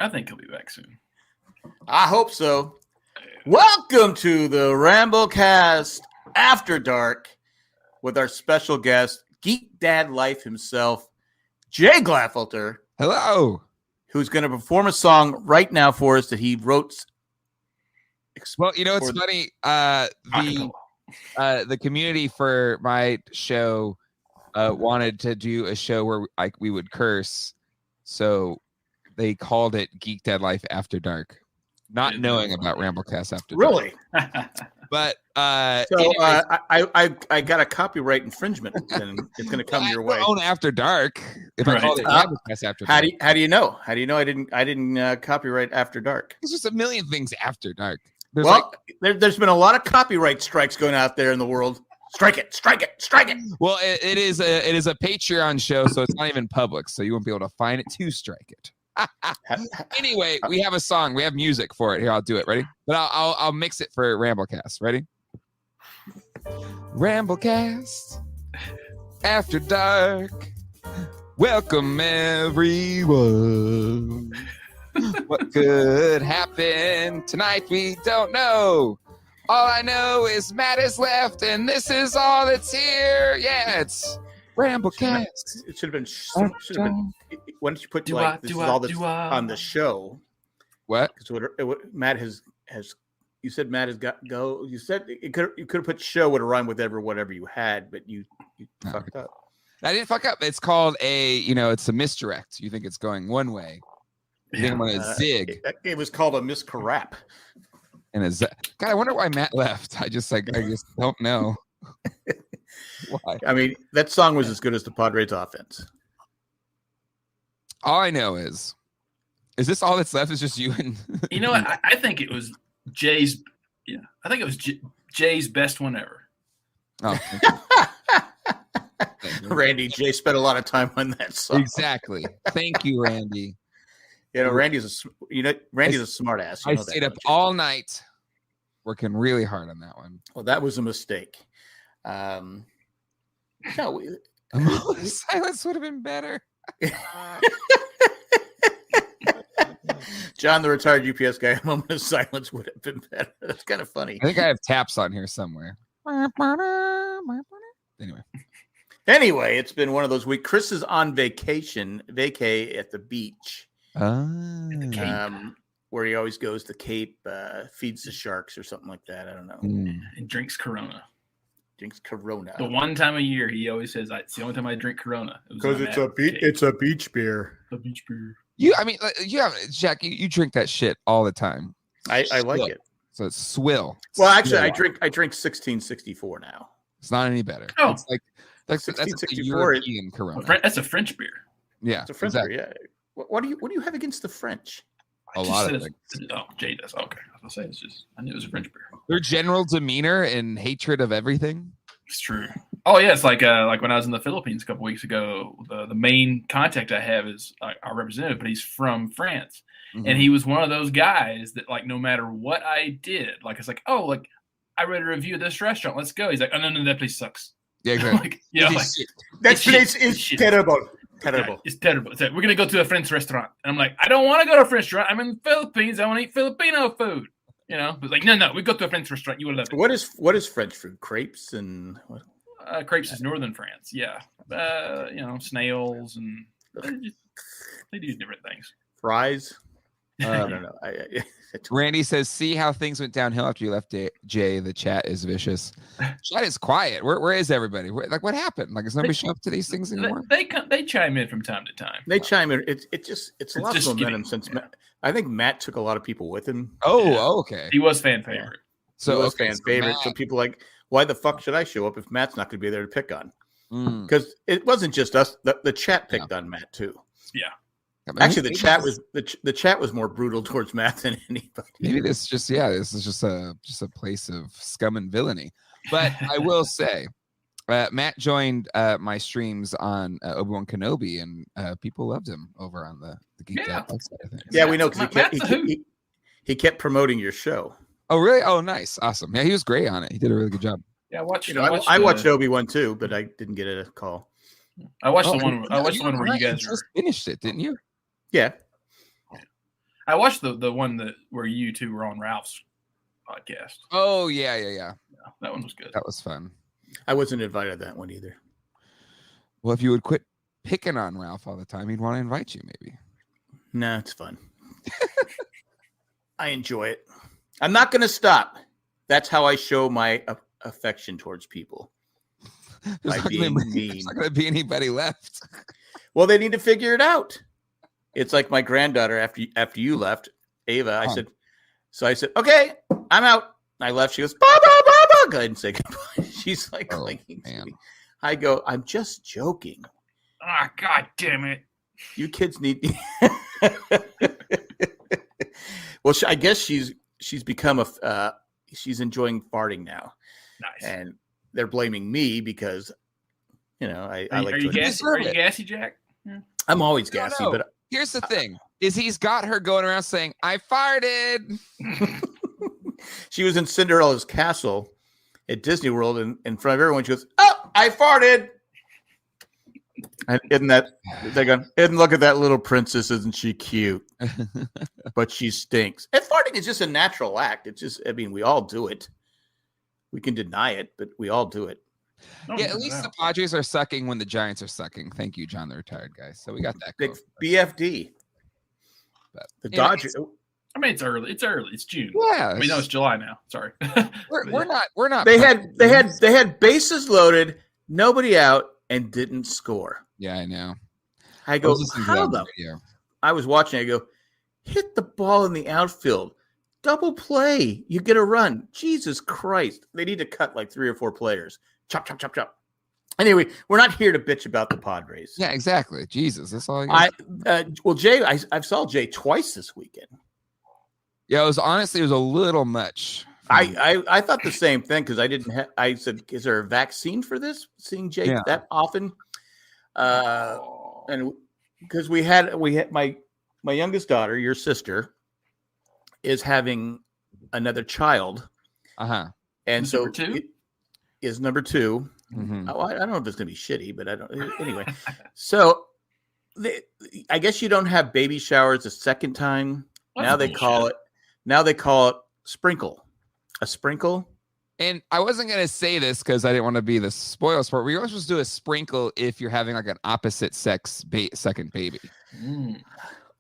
I think he'll be back soon. I hope so. Welcome to the Ramblecast After Dark with our special guest, Geek Dad Life himself, Jay Glaffelter. Hello. Who's going to perform a song right now for us that he wrote. Well, you know, it's funny. The community for my show wanted to do a show where we would curse. So they called it Geek Dad Life After Dark, not knowing about Ramblecast After Dark. Really? But I got a copyright infringement, and it's going to come your way. Own After Dark. If I called it Ramblecast After Dark. How do you know? How do you know I didn't copyright After Dark? There's just a million things after dark. There's been a lot of copyright strikes going out there in the world. Strike it! Well, it is a Patreon show, so it's not even public, so you won't be able to find it to strike it. Anyway, we have a song. We have music for it. Here, I'll do it. Ready? But I'll mix it for Ramblecast. Ready? Ramblecast After Dark. Welcome, everyone. What could happen tonight? We don't know. All I know is Matt is left, and this is all that's here. Yeah, it's Ramblecast. It should have been. Why don't you put this is all that's on the show? What? Matt has. You said Matt has got go. You said you could have put show would have rhymed with whatever you had, but you fucked up. I didn't fuck up. It's called it's a misdirect. You think it's going one way. You think I'm gonna zig. It was called a miscarap. And God, I wonder why Matt left. I just don't know. Why? I mean, that song was as good as the Padres offense. All I know is this all that's left? Is just you and you know what? I think it was Jay's. Yeah, I think it was Jay's best one ever. Oh, Randy, Jay spent a lot of time on that song. Exactly. Thank you, Randy. You know, Randy's a smart ass. I stayed up all night working really hard on that one. Well, that was a mistake. No, silence would have been better. John, the retired UPS guy, a moment of silence would have been better. That's kind of funny. I think I have taps on here somewhere. Anyway, it's been one of those weeks. Chris is on vacay at the beach. Where he always goes to Cape, feeds the sharks or something like that. I don't know. And drinks Corona. The one time a year he always says, "It's the only time I drink Corona." Because it's a beach beer. A beach beer. Jack, you drink that shit all the time. I like it. So it's swill. Well, actually, I drink 1664 now. It's not any better. Oh, it's like that's 1664 European Corona. That's a French beer. Yeah, it's a French beer. Yeah. What do you have against the French? A lot of things. Oh, Jay does. Okay, I was gonna say I knew it was a French beer. Their general demeanor and hatred of everything. It's true. Oh yeah, it's like when I was in the Philippines a couple weeks ago. The main contact I have is our representative, but he's from France, and he was one of those guys that no matter what I did, it's I read a review of this restaurant. Let's go. He's like, oh no, that place sucks. Yeah, exactly. That place is terrible. Terrible. Yeah, it's terrible. We're going to go to a French restaurant. And I'm like, I don't want to go to a French restaurant. I'm in the Philippines. I want to eat Filipino food. But no, we go to a French restaurant. You will love it. What is French food? Crepes and what? Crepes is northern France. Yeah. Snails and they do different things. Fries. I don't know. Randy says, see how things went downhill after you left, Jay. The chat is vicious. Chat is quiet. Where is everybody? What happened? Is nobody showing up to these things anymore? They chime in from time to time. They chime in. It's a lot of momentum since I think Matt took a lot of people with him. Oh, okay. He was fan favorite. So people like, why the fuck should I show up if Matt's not going to be there to pick on? Because it wasn't just us. The chat picked on Matt too. Yeah. Actually, the chat was more brutal towards Matt than anybody. Maybe this is just a place of scum and villainy. But I will say, Matt joined my streams on Obi-Wan Kenobi, and people loved him over on the Geek Out side of things. Yeah, we know because he kept promoting your show. Oh, really? Oh, nice, awesome. Yeah, he was great on it. He did a really good job. Yeah, I watched Obi-Wan too, but I didn't get a call. I watched the one. I watched the one where you guys just finished it, didn't you? Yeah. I watched the one where you two were on Ralph's podcast. Oh yeah. Yeah, that one was good. That was fun. I wasn't invited to that one either. Well, if you would quit picking on Ralph all the time, he'd want to invite you, maybe. Nah, it's fun. I enjoy it. I'm not going to stop. That's how I show my affection towards people. By being mean. There's not going to be anybody left. Well, they need to figure it out. It's like my granddaughter after you left, Ava. I said, okay, I'm out. I left. She goes, Baba, Baba. Go ahead and say goodbye. She's like clinging to me. I go, I'm just joking. Ah, God damn it. You kids need. Well, I guess she's become she's enjoying farting now. Nice. And they're blaming me because, I like are to. You gassy, Jack? Yeah. I'm always gassy, but here's the thing: is he's got her going around saying, "I farted." She was in Cinderella's castle at Disney World, and in front of everyone, she goes, "Oh, I farted." And isn't look at that little princess, isn't she cute? But she stinks. And farting is just a natural act. It's just, we all do it. We can deny it, but we all do it. Yeah, at least the Padres are sucking when the Giants are sucking. Thank you, John, the retired guy. So we got that. Big BFD. But the Dodgers. I mean, it's early. It's June. Yeah. I mean, no, it's July now. Sorry. We're not. They had bases loaded, nobody out, and didn't score. Yeah, I know. I go, how the? I was watching. I go, hit the ball in the outfield. Double play. You get a run. Jesus Christ. They need to cut like 3 or 4 players. Chop, chop, chop, chop. Anyway, we're not here to bitch about the Padres. Yeah, exactly. Jesus, that's all. Jay, I saw Jay twice this weekend. Yeah, it was a little much. I thought the same thing because I said, is there a vaccine for this? Seeing Jay that often, and because we had my youngest daughter, your sister, is having another child. And is so number 2? Is number 2. Mm-hmm. I don't know if it's gonna be shitty, but I don't. Anyway, so I guess you don't have baby showers a second time. Now they call it sprinkle. A sprinkle. And I wasn't going to say this because I didn't want to be the spoil sport. We're supposed to do a sprinkle if you're having like an opposite sex second baby.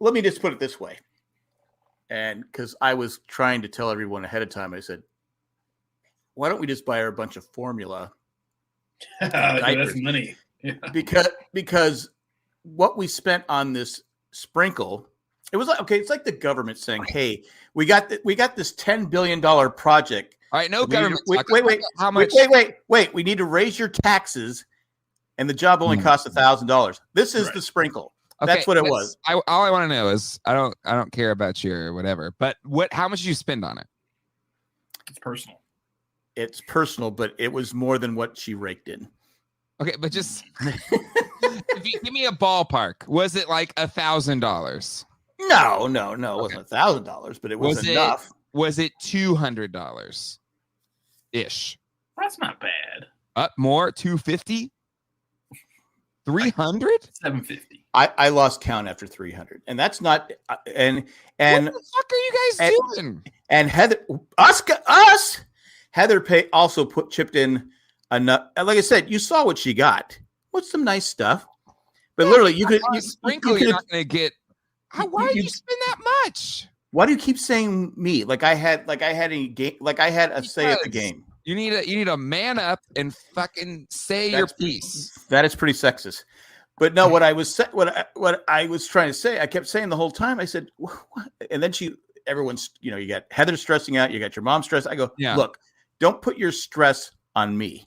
Let me just put it this way. And because I was trying to tell everyone ahead of time, I said, why don't we just buy her a bunch of formula? That's money. Yeah. Because what we spent on this sprinkle, it was like, okay, it's like the government saying, hey, we got this $10 billion project. All right, no government. Wait. How much? Wait. We need to raise your taxes, and the job only costs $1,000. This is the sprinkle. Okay, that's what it was. All I want to know is I don't care about your whatever, but how much did you spend on it? It's personal, but it was more than what she raked in. Okay, but just if you give me a ballpark, was it like $1,000? No, it wasn't $1,000, but it was enough. Was it $200 ish? That's not bad. More 250, 300, 750. I lost count after 300, and that's not. And what the fuck are you guys doing? And Heather, Heather also chipped in enough. Like I said, you saw what she got. What's some nice stuff? But literally, you could sprinkle. You're not going to get. Why did you spend that much? Why do you keep saying me? Like I had a say at the game. You need to man up and fucking say your piece. That is pretty sexist. But no, what I was trying to say, I kept saying the whole time. I said, what? And then everyone's, you got Heather stressing out. You got your mom stressed. I go, look, don't put your stress on me.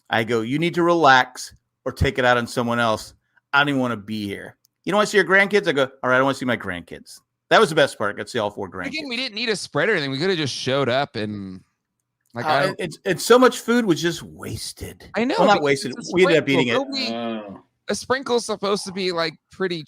I go, you need to relax or take it out on someone else. I don't even want to be here. You don't want to see your grandkids? I go, all right, I want to see my grandkids. That was the best part. I got to see all 4 grandkids. Again, we didn't need a spread or anything. We could have just showed up and it's so much food was just wasted. I know. Well, not wasted. We ended up eating it. A sprinkle's supposed to be like pretty.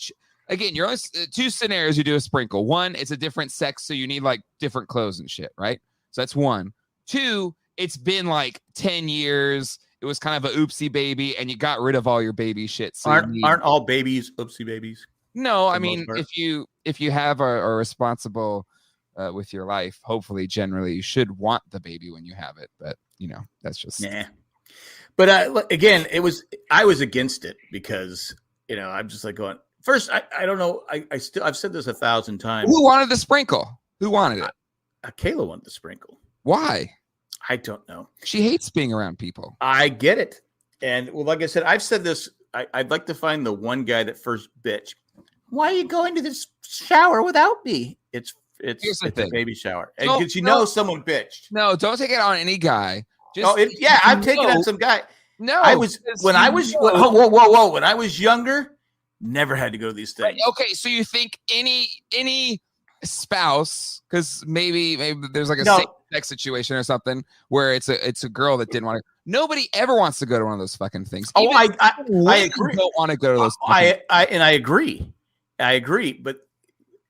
Again, you're only 2 scenarios. You do a sprinkle. 1, it's a different sex, so you need like different clothes and shit, right? So that's 1. 2, it's been like 10 years. It was kind of a oopsie baby, and you got rid of all your baby shit. So aren't all babies oopsie babies? No, I the most mean, part. if you have are responsible with your life, hopefully, generally, you should want the baby when you have it. But that's just Nah. But again, I was against it because I'm just like going. First, I don't know. I've said this 1,000 times. Who wanted the sprinkle? Who wanted it? Kayla wanted the sprinkle. Why? I don't know. She hates being around people. I get it. And well, like I said, I've said this. I'd like to find the one guy that first bitch. Why are you going to this shower without me? It's a baby shower. And someone bitched. No, don't take it on any guy. I've taken on some guy. No, when I was younger, never had to go to these things. Okay, so you think any spouse, because maybe there's like a same-sex situation or something where it's a girl that didn't want to. Nobody ever wants to go to one of those fucking things. I agree. Don't want to go to those. I agree. I agree, but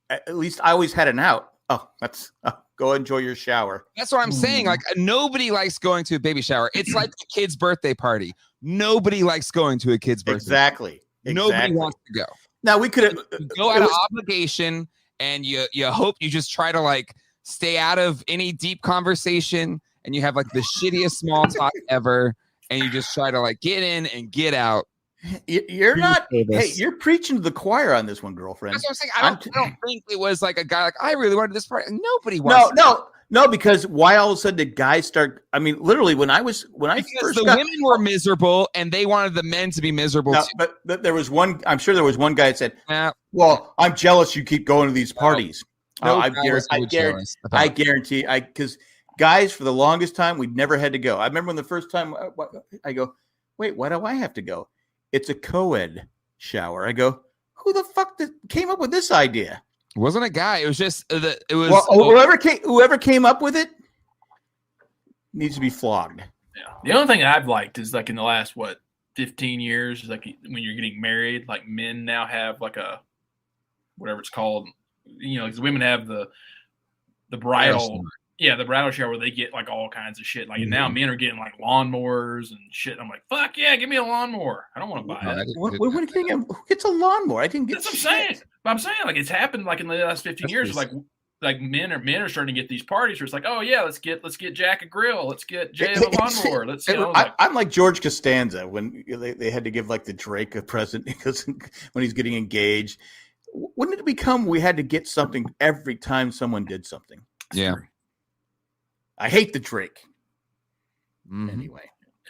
at least I always had an out. Oh, that's go enjoy your shower. That's what I'm saying. Like nobody likes going to a baby shower. It's like a kid's birthday party. Nobody likes going to a kid's birthday. Exactly. Nobody wants to go. Now we could go out of obligation, and you hope you just try to like stay out of any deep conversation, and you have like the shittiest small talk ever, and you just try to like get in and get out. You're not. Hey, you're preaching to the choir on this one, girlfriend. That's what I'm saying. I don't think it was like a guy like I really wanted this part. Nobody wants. No. Because why all of a sudden did guys start? I mean, literally, because the women were miserable and they wanted the men to be miserable too. But there was one. I'm sure there was one guy that said, "Well, I'm jealous you keep going to these parties." I guarantee. Because guys, for the longest time, we never had to go. I remember when the first time I go, wait, why do I have to go? It's a co-ed shower. I go, who the fuck came up with this idea? It wasn't a guy. It was just it was whoever came up with it needs to be flogged. Yeah. The only thing I've liked is like in the last 15 years, like when you're getting married, like men now have like a whatever it's called, because women have the bridal. Yeah, the bridal shower where they get like all kinds of shit. Like now men are getting like lawnmowers and shit. I'm like, fuck yeah, give me a lawnmower. I don't want to buy it. Who gets a lawnmower? I didn't get That's what I'm saying. But I'm saying like it's happened like in the last 15 years. Like men are starting to get these parties where it's like, oh yeah, let's get Jack a grill. Let's get Jay a lawnmower. I'm like George Costanza when they had to give like the Drake a present because when he's getting engaged. Wouldn't it become we had to get something every time someone did something? Yeah. I hate the Drake. Anyway,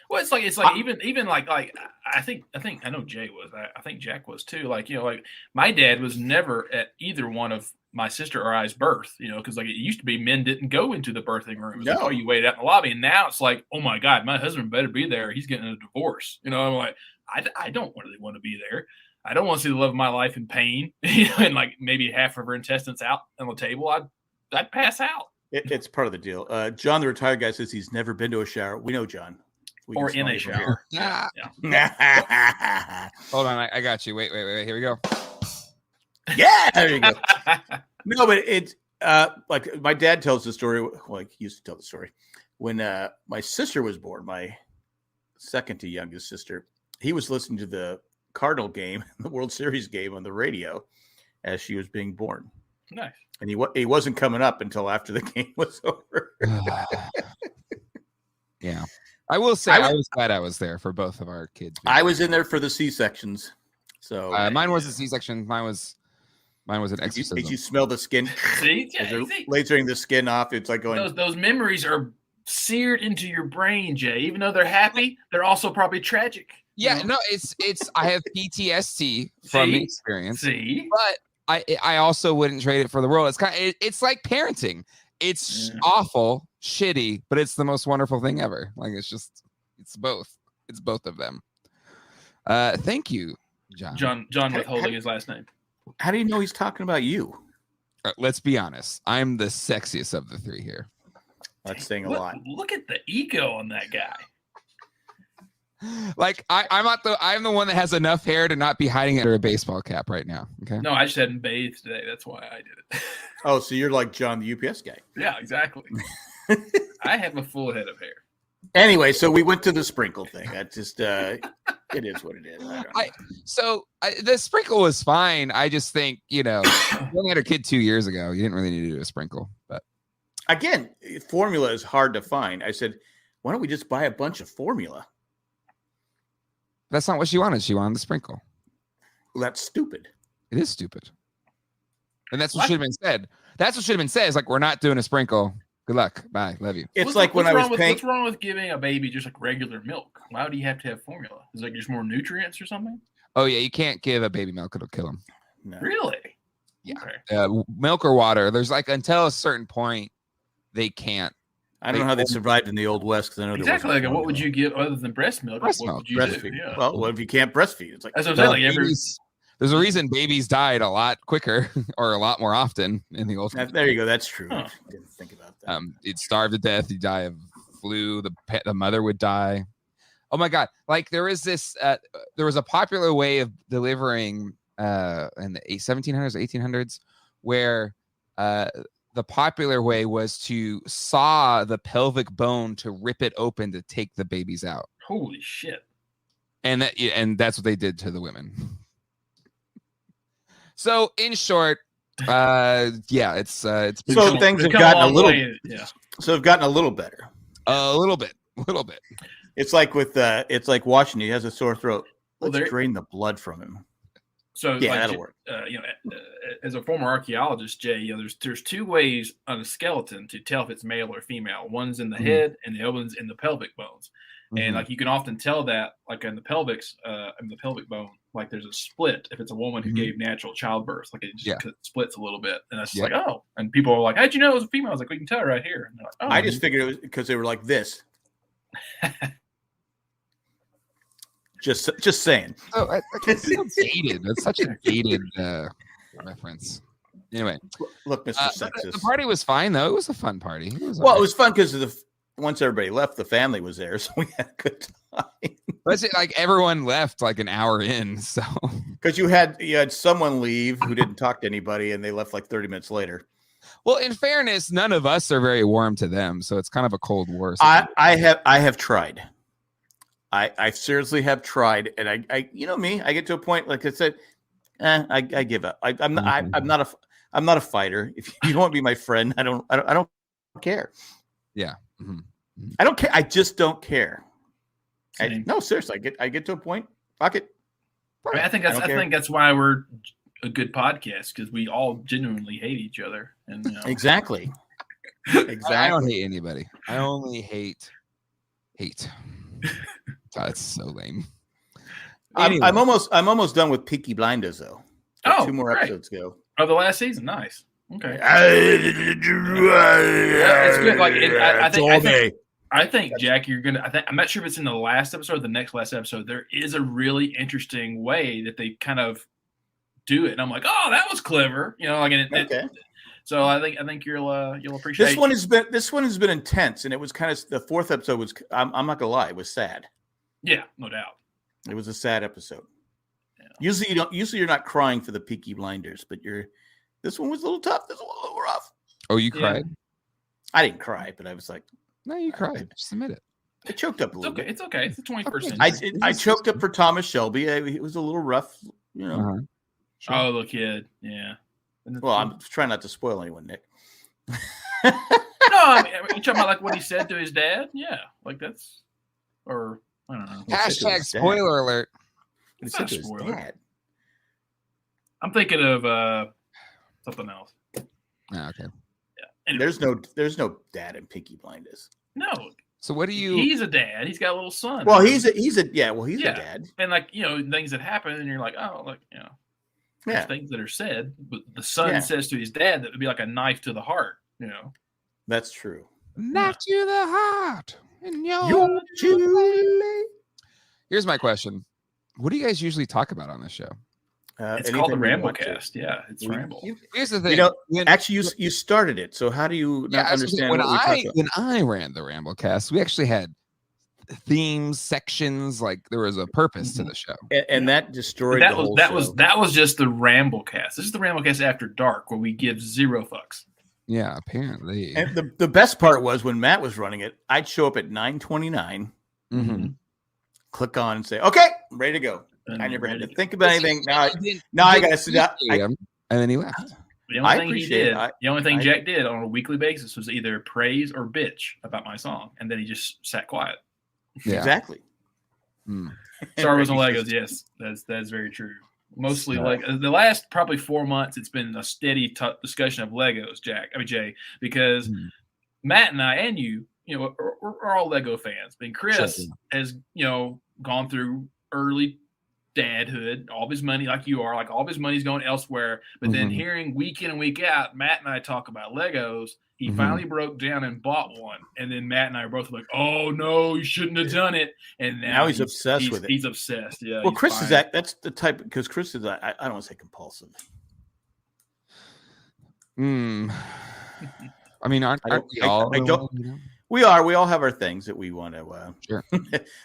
well, it's like even like I think I know Jay was. I think Jack was too. Like like my dad was never at either one of my sister or I's birth. Because like it used to be men didn't go into the birthing room. It was like, oh, you waited out in the lobby, and now it's like, oh my god, my husband better be there. He's getting a divorce. I'm like, I don't really want to be there. I don't want to see the love of my life in pain. And like maybe half of her intestines out on the table. I'd pass out. It's part of the deal. John, the retired guy, says he's never been to a shower. We know John. Or in a shower. Yeah. Hold on, I got you. Wait. Here we go. Yeah, there you go. No, but it's like my dad tells the story. Like he used to tell the story when my sister was born. My second to youngest sister. He was listening to the Cardinal game, the World Series game on the radio as she was being born. Nice. And he wasn't coming up until after the game was over. Yeah. I will say I was glad I was there for both of our kids. I was in there for the C-sections. So mine was a C-section. Mine was an exorcism. Did you smell the skin? See? Yeah, lasering the skin off. It's like going. Those memories are seared into your brain, Jay. Even though they're happy, they're also probably tragic. Yeah, no, it's I have PTSD from the experience. See? But I also wouldn't trade it for the world. It's like parenting. It's awful, shitty, but it's the most wonderful thing ever. Like it's both. It's both of them. Thank you, John. John withholding his last name. How do you know he's talking about you? Let's be honest. I'm the sexiest of the three here. That's saying a lot. Look at the ego on that guy. Like I'm the one that has enough hair to not be hiding it under a baseball cap right now. Okay. No, I just hadn't bathed today. That's why I did it. Oh, so you're like John, the UPS guy. Yeah, exactly. I have a full head of hair. Anyway, so we went to the sprinkle thing. That just it is what it is. I don't know. The sprinkle was fine. I just think, you only had a kid 2 years ago. You didn't really need to do a sprinkle. But again, formula is hard to find. I said, why don't we just buy a bunch of formula? That's not what she wanted. She wanted the sprinkle. Well, that's stupid. It is stupid. And that's what should have been said. That's what should have been said. It's like, we're not doing a sprinkle. Good luck. Bye. Love you. It's like when I was paying. What's wrong with giving a baby just like regular milk? Why do you have to have formula? Is it like just more nutrients or something? Oh, yeah. You can't give a baby milk. It'll kill him. No. Really? Yeah. Okay. Milk or water. There's like, until a certain point, they can't. I don't know how they survived in the Old West because I know exactly. Like, what would you give other than breast milk? Breast what milk. would you breastfeed? Do? Yeah. Well, what if you can't breastfeed? It's like that's what I'm saying. Like there's a reason babies died a lot quicker or a lot more often in the old. There you go. That's true. Huh. I didn't think about that. It'd starve to death. You die of flu. The mother would die. Oh my God! Like there was a popular way of delivering in the 1700s, 1800s, where the popular way was to saw the pelvic bone to rip it open to take the babies out. Holy shit! And that's what they did to the women. So in short, it's so things have gotten a little. So they've gotten a little better. A little bit. It's like Washington. He has a sore throat. Let's drain the blood from him. So yeah, that'll work. As a former archaeologist, Jay, there's two ways on a skeleton to tell if it's male or female. One's in the head, and the other one's in the pelvic bones. And like you can often tell that, like in the pelvic bone, like there's a split if it's a woman who gave natural childbirth, like it just splits a little bit, and that's just like, oh. And people are like, how'd you know it was a female? I was like, we can tell it right here. And they're like, oh. I just figured it was because they were like this. just saying. Oh, it's so dated. That's such a dated reference. Anyway, look, Mr. Sexist. The party was fine though. It was a fun party. It was fun because once everybody left, the family was there, so we had a good time. But like everyone left like an hour in, so because you had someone leave who didn't talk to anybody, and they left like 30 minutes later. Well, in fairness, none of us are very warm to them, so it's kind of a cold war. I have tried. I seriously have tried, and I you know me, I get to a point like I said, I give up. I'm not a fighter. If you don't want to be my friend, I don't care. Yeah. Mm-hmm. I don't care. I just don't care. No, seriously. I get to a point. Fuck it. I mean, I think that's why we're a good podcast, because we all genuinely hate each other. And exactly. I don't hate anybody. I only hate. God, it's so lame. Anyway. I'm almost done with Peaky Blinders though. Oh, 2 more episodes go. Oh, the last season, nice. Okay. It's good. Like I think Jack, I'm not sure if it's in the last episode or the next last episode. There is a really interesting way that they kind of do it, and I'm like, oh, that was clever. Okay. So I think you'll appreciate this one has been intense, and it was kind of the 4th episode was. I'm not gonna lie, it was sad. Yeah, no doubt. It was a sad episode. Yeah. Usually you're not crying for the Peaky Blinders, but this one was a little tough. This one was a little rough. Oh, you cried? I didn't cry, but I was like, no, you cried. Just admit it. I choked up a little bit. It's okay. It's the 21st century. I choked up for Thomas Shelby. It was a little rough, Uh-huh. Sure. Oh, the kid. Yeah. Well, I'm trying not to spoil anyone, Nick. No, I mean, you talking about like what he said to his dad? Yeah, like that's, or I don't know. Hashtag spoiler alert. It's not a spoiler. I'm thinking of something else. Oh, okay. Yeah. Anyway. There's no dad in Peaky Blinders. No. So what do you? He's a dad. He's got a little son. Well, he's a dad. And like things that happen, and you're like, oh, like there's things that are said, but the son says to his dad that would be like a knife to the heart. That's true. Knife to the heart. And here's my question: what do you guys usually talk about on this show? It's called the Ramblecast. Yeah, it's Ramble. Here's the thing. Actually, you started it, so how do you not understand when I ran the Ramblecast? We actually had themes, sections, like there was a purpose to the show, and that destroyed the whole show. That was just the Ramblecast. This is the Ramblecast After Dark, where we give 0 fucks. Yeah, apparently. And the best part was when Matt was running it, I'd show up at 9:29, Mm-hmm. click on and say, "Okay, I'm ready to go." I never had to think about anything. Now I got to sit down. And then he left. The only I thing he appreciate did, it. the only thing Jack did on a weekly basis was either praise or bitch about my song, and then he just sat quiet. Yeah. Exactly. Star Wars and Legos, yes, that's very true. Mostly like the last probably 4 months, it's been a steady discussion of Legos, Jay, because Matt and I and you know, we're all Lego fans. But Chris has, you know, gone through early dadhood, all of his money, like you are, like all of his money's going elsewhere. But then hearing week in and week out, Matt and I talk about Legos, he finally broke down and bought one. And then Matt and I are both like, "Oh no, you shouldn't have done it." And now he's obsessed with it. He's obsessed. Yeah. Well, Chris is that's the type, because Chris is I don't want to say compulsive. I mean, aren't we all? We are. We all have our things that we want to. Sure.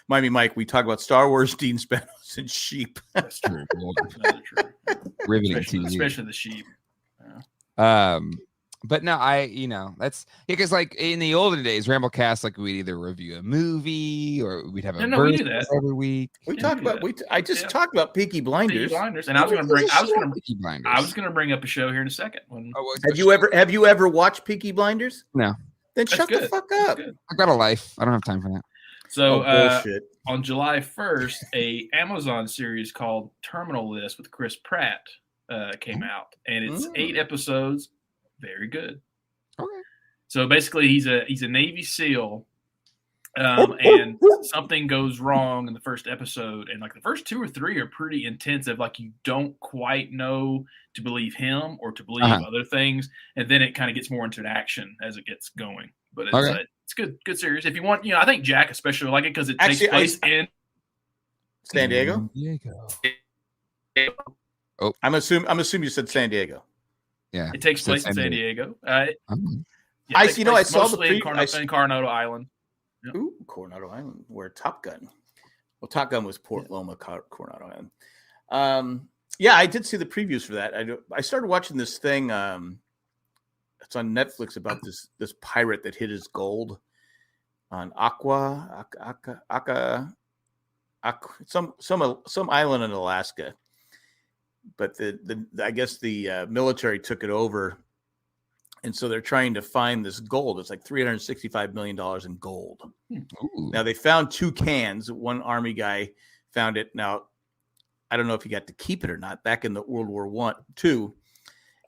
Miami Mike, we talk about Star Wars, Dean Spanos, and sheep. That's true. Riveting especially the sheep. Yeah. But no, that's because like in the olden days, Ramblecast, like we'd either review a movie or we'd have a we do that every week. We talked about I just talked about Peaky Blinders. And I was going to bring up a show here in a second. Have you ever watched Peaky Blinders? No. Then shut the fuck up. I've got a life. I don't have time for that. So on July 1st, a Amazon series called Terminal List with Chris Pratt came out, and it's 8 episodes. Very good. Okay. So basically, he's a Navy SEAL, and something goes wrong in the first episode, and like the first 2 or 3 are pretty intensive. Like you don't quite know to believe him or to believe other things, and then it kind of gets more into action as it gets going. But it's good series. If you want, I think Jack especially like it because it takes place in San Diego. Oh, I'm assuming you said San Diego. Yeah, it takes place in San Diego. I saw the in Coronado Island. Yep. Ooh, Coronado Island, where Top Gun. Well, Top Gun was Port Loma, Coronado Island. Yeah, I did see the previews for that. I started watching this thing. It's on Netflix about this pirate that hid his gold on some island in Alaska. But I guess the military took it over, and so they're trying to find this gold. It's like $365 million in gold. Ooh. Now they found 2 cans. One army guy found it. Now I don't know if he got to keep it or not. Back in the World War II,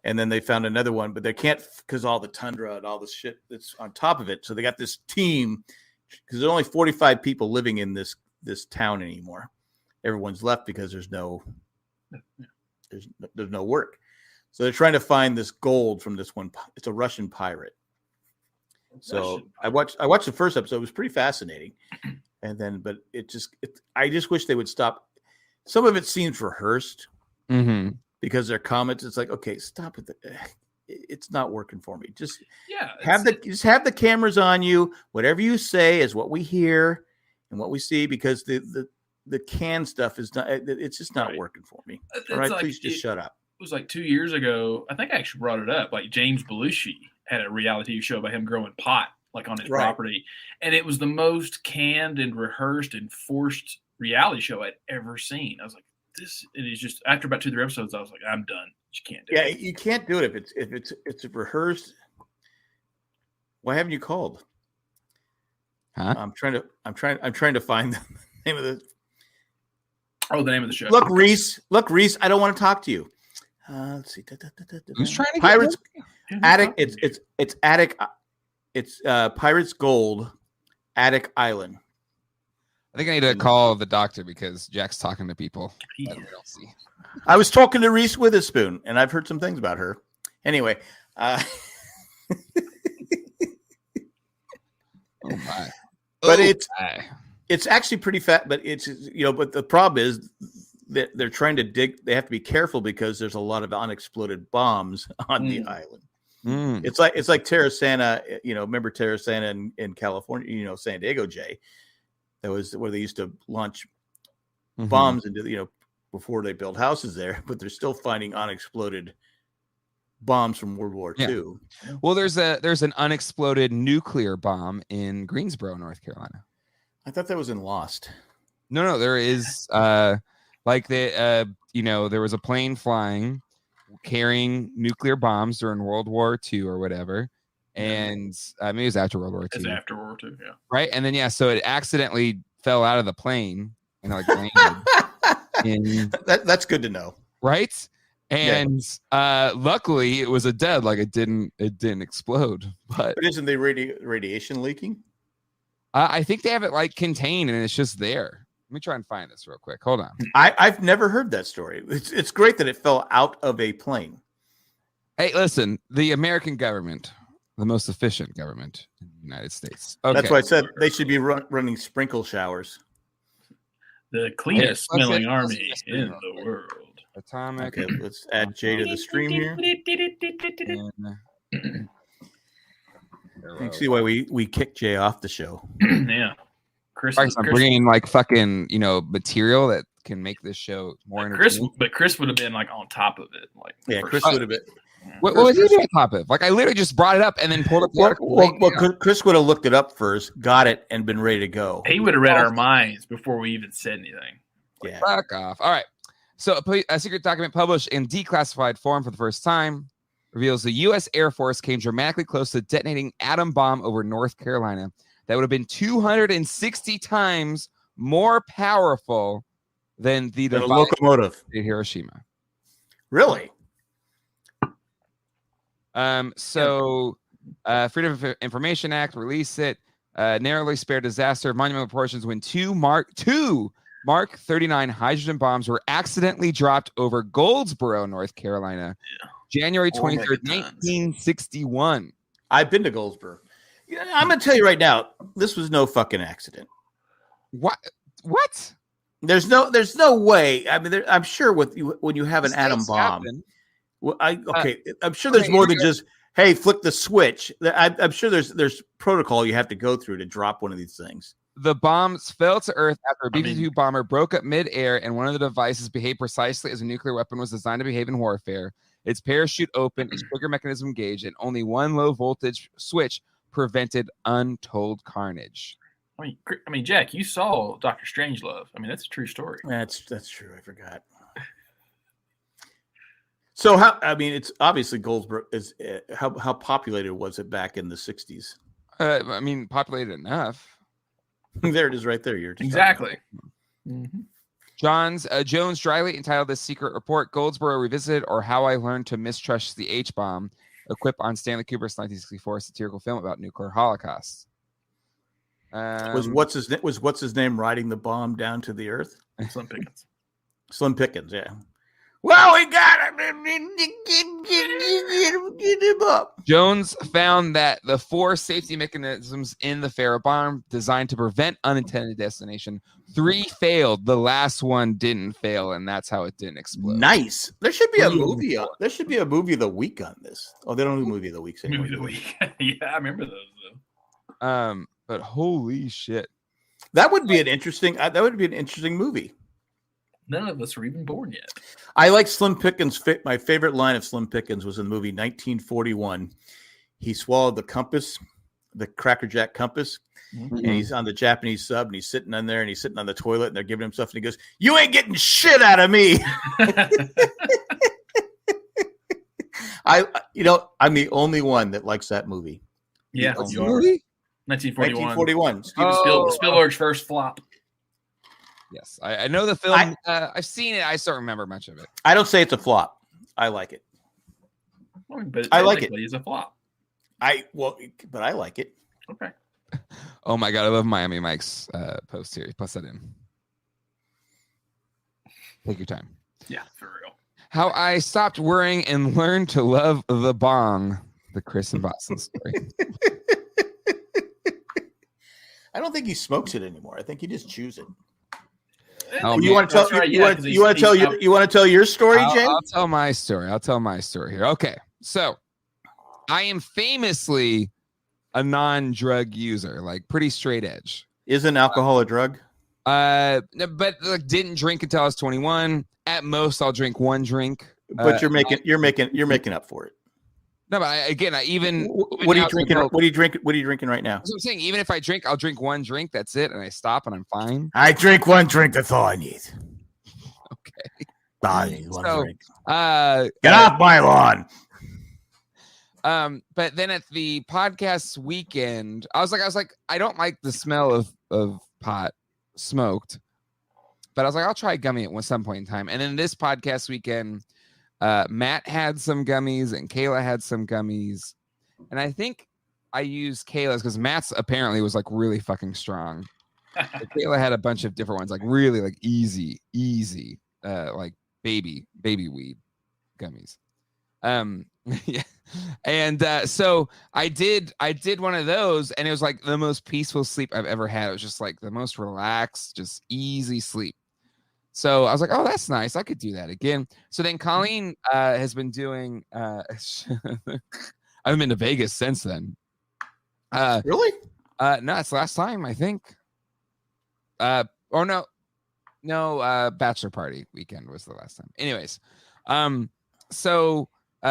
and then they found another one, but they can't because all the tundra and all the shit that's on top of it. So they got this team because there's only 45 people living in this town anymore. Everyone's left because there's no work. So they're trying to find this gold from this one. It's a Russian pirate. So I watched the first episode. It was pretty fascinating. And then, but I just wish they would stop. Some of it seems rehearsed because their comments, it's like, okay, stop it. It's not working for me. Just have the cameras on you. Whatever you say is what we hear and what we see, because the can stuff is not. It's just not working for me. All right, please just shut up. It was like 2 years ago. I think I actually brought it up. Like James Belushi had a reality show about him growing pot, like on his property, and it was the most canned and rehearsed and forced reality show I'd ever seen. I was like, this. It is just after about 2-3 episodes, I was like, I'm done. You can't do it. Yeah, you can't do it if it's rehearsed. Why haven't you called? Huh? I'm trying to find the name of the. Oh, the name of the show. Look, Reese. I don't want to talk to you. Let's see. Who's trying to Pirates Attic? It's Attic. It's Pirates Gold, Attic Island. I think I need to call the doctor because Jack's talking to people that we don't see. I was talking to Reese Witherspoon, and I've heard some things about her. Anyway. Oh my! But it's actually pretty fat. But it's But the problem is that they're trying to dig. They have to be careful because there's a lot of unexploded bombs on the island. It's like Terrasana. Remember Terrasana in California? San Diego, Jay. That was where they used to launch bombs into before they built houses there. But they're still finding unexploded bombs from World War II. Well, there's an unexploded nuclear bomb in Greensboro, North Carolina. I thought that was in Lost. No, there is there was a plane flying carrying nuclear bombs during World War II or whatever. And maybe it was after World War II. It's after World War II, yeah. Right. And then so it accidentally fell out of the plane and landed that's good to know. Right. And luckily it was a dead, like it didn't explode. But isn't the radiation leaking? I think they have it like contained and it's just there. Let me try and find this real quick. Hold on. I've never heard that story. It's great that it fell out of a plane. Hey, listen, the American government, the most efficient government in the United States. Okay. That's why I said they should be running sprinkle showers. The cleanest smelling army in the world. Atomic. Okay, let's add Jay to the stream here. You see why we kicked Jay off the show. Yeah. Chris bringing like fucking, material that can make this show more entertaining. But Chris would have been like on top of it. Like, Chris would have been. What was he doing on top of? Like I literally just brought it up and then pulled up the article. Well, Chris would have looked it up first, got it, and been ready to go. He would have read our minds before we even said anything. Yeah. Fuck off. All right. So a secret document published in declassified form for the first time reveals the U.S. Air Force came dramatically close to detonating atom bomb over North Carolina that would have been 260 times more powerful than the locomotive in Hiroshima. Really? Freedom of Information Act released it. Narrowly spared disaster. Monumental proportions when two Mark 39 hydrogen bombs were accidentally dropped over Goldsboro, North Carolina, January 23rd, 1961. I've been to Goldsboro. I'm going to tell you right now, this was no fucking accident. What? There's no way. I mean, I'm sure when you have an atom bomb. Well, I'm sure there's more than just, hey, flick the switch. I'm sure there's protocol you have to go through to drop one of these things. The bombs fell to Earth after a B-52 bomber broke up mid-air, and one of the devices behaved precisely as a nuclear weapon was designed to behave in warfare. Its parachute opened, its trigger mechanism engaged, and only one low-voltage switch prevented untold carnage. I mean, Jack, you saw Dr. Strangelove. I mean, that's a true story. That's true. I forgot. So it's obviously Goldsboro is how populated was it back in the 60s? Populated enough. There it is right there. You're exactly. Mm-hmm. Jones dryly entitled this secret report, Goldsboro Revisited, or How I Learned to Mistrust the H-Bomb, a quip on Stanley Kubrick's 1964 satirical film about nuclear holocaust. Was what's his name riding the bomb down to the earth? Slim Pickens. Slim Pickens, yeah. Well, we got him. Get him up. Jones found that the 4 safety mechanisms in the Farrah bomb designed to prevent unintended destination, 3 failed. The last one didn't fail, and that's how it didn't explode. Nice. There should be a movie. There should be a movie of the week on this. Oh, they don't do movie of the weeks anymore. Movie of the week. Yeah, I remember those though. But holy shit, that would be an interesting. Movie. None of us were even born yet. I like Slim Pickens. My favorite line of Slim Pickens was in the movie 1941. He swallowed the compass, the Cracker Jack compass, and he's on the Japanese sub, and he's sitting on there, and he's sitting on the toilet, and they're giving him stuff, and he goes, "You ain't getting shit out of me." I'm the only one that likes that movie. Yeah, what's the movie? 1941. Spielberg's first flop. Yes, I know the film. I've seen it. I just don't remember much of it. I don't say it's a flop. I like it. But I like it. It's a flop. But I like it. Okay. Oh my god, I love Miami Mike's post here. Plus that in. Take your time. Yeah, for real. How I stopped worrying and learned to love the bong. The Chris and Boston story. I don't think he smokes it anymore. I think he just chews it. Oh, you want to tell? Right, you want to tell your story, Jay? I'll tell my story. Here. Okay, so I am famously a non-drug user, like pretty straight edge. Isn't alcohol a drug? But didn't drink until I was 21. At most, I'll drink one drink. But you're making up for it. No, but What are you drinking? What are you drinking? What are you drinking right now? That's what I'm saying. Even if I drink, I'll drink one drink. That's it, and I stop, and I'm fine. I drink one drink. That's all I need. Okay. I need one drink. Get off my lawn. But then at the podcast weekend, I was like, I don't like the smell of pot smoked, but I was like, I'll try gummy at some point in time. And then this podcast weekend, Matt had some gummies and Kayla had some gummies, and I think I used Kayla's because Matt's apparently was like really fucking strong. Kayla had a bunch of different ones, like really like easy, like baby weed gummies. Yeah. And so I did one of those, and it was like the most peaceful sleep I've ever had. It was just like the most relaxed, just easy sleep. So I was like, oh, that's nice. I could do that again. So then Colleen has been doing I haven't been to Vegas since then. Really? No, it's last time, I think. Or no, bachelor party weekend was the last time. Anyways, so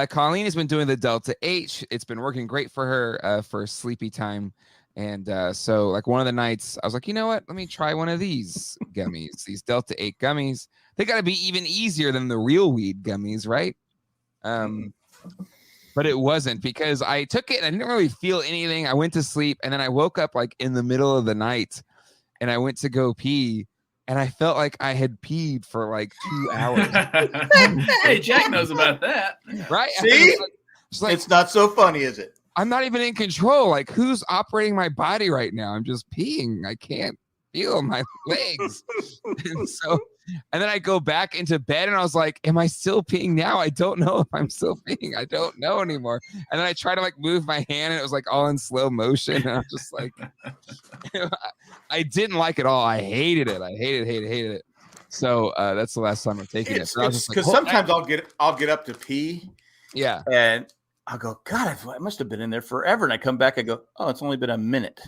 Colleen has been doing the Delta H. It's been working great for her for sleepy time. And so like one of the nights I was like, you know what? Let me try one of these gummies, these Delta 8 gummies. They got to be even easier than the real weed gummies, right? But it wasn't, because I took it and I didn't really feel anything. I went to sleep, and then I woke up like in the middle of the night, and I went to go pee, and I felt like I had peed for like 2 hours. Hey, Jack knows about that. Right? See? It's not so funny, is it? I'm not even in control. Like, who's operating my body right now? I'm just peeing. I can't feel my legs. And then I go back into bed, and I was like, am I still peeing now? I don't know if I'm still peeing. I don't know anymore. And then I try to like move my hand, and it was like all in slow motion. And I'm just like, I didn't like it all. I hated it. I hated it. So that's the last time I'm taking it. Because sometimes I'll get up to pee. Yeah. And I'll go, God, I must have been in there forever. And I come back, I go, oh, it's only been a minute.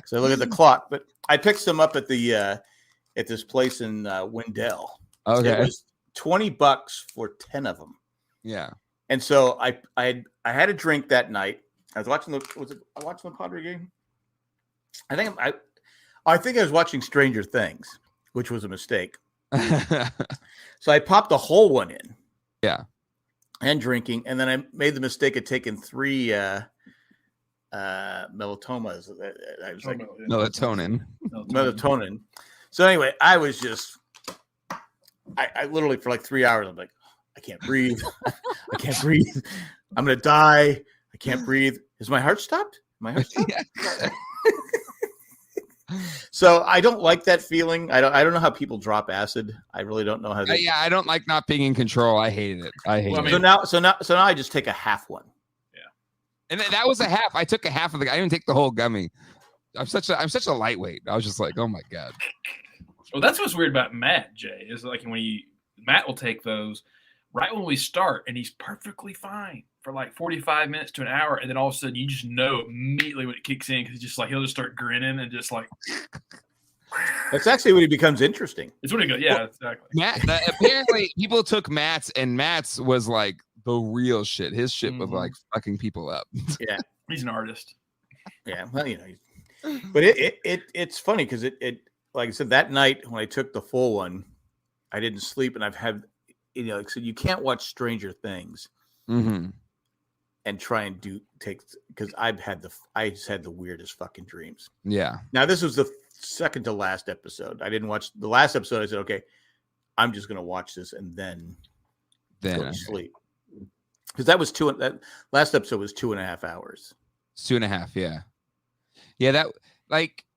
So I look at the clock. But I picked some up at the at this place in Wendell. Okay. It was $20 for 10 of them. Yeah. And so I had a drink that night. I was watching the Padre game? I think I was watching Stranger Things, which was a mistake. So I popped the whole one in. Yeah. And drinking, and then I made the mistake of taking 3 melatomas. I was like melatonin. So anyway, I was just, I literally for like 3 hours, I'm like, I can't breathe. I can't breathe. I'm gonna die. I can't breathe. Is my heart stopped? My heart stopped? So I don't like that feeling. I don't know how people drop acid. I really don't know how. I don't like not being in control. I hated it. So now I just take a half one. Yeah, and then that was a half. I took a half of the. I didn't take the whole gummy. I'm such a lightweight. I was just like, oh my god. Well, that's what's weird about Matt, Jay. Is like Matt will take those right when we start, and he's perfectly fine for like 45 minutes to an hour, and then all of a sudden you just know immediately when it kicks in, because he'll just start grinning and just like. That's actually when he becomes interesting. It's when he goes, yeah, exactly. Matt, apparently people took Matt's, and Matt's was like the real shit. His shit was like fucking people up. Yeah, he's an artist. Yeah, well, but it's funny because it like I said, that night when I took the full one, I didn't sleep, and I've had like I said, you can't watch Stranger Things. Mm-hmm. And try and because I just had the weirdest fucking dreams. Yeah. Now this was the second to last episode. I didn't watch the last episode. I said, okay, I'm just going to watch this and then go to sleep. Because that last episode was 2.5 hours. It's 2.5. Yeah. Yeah. That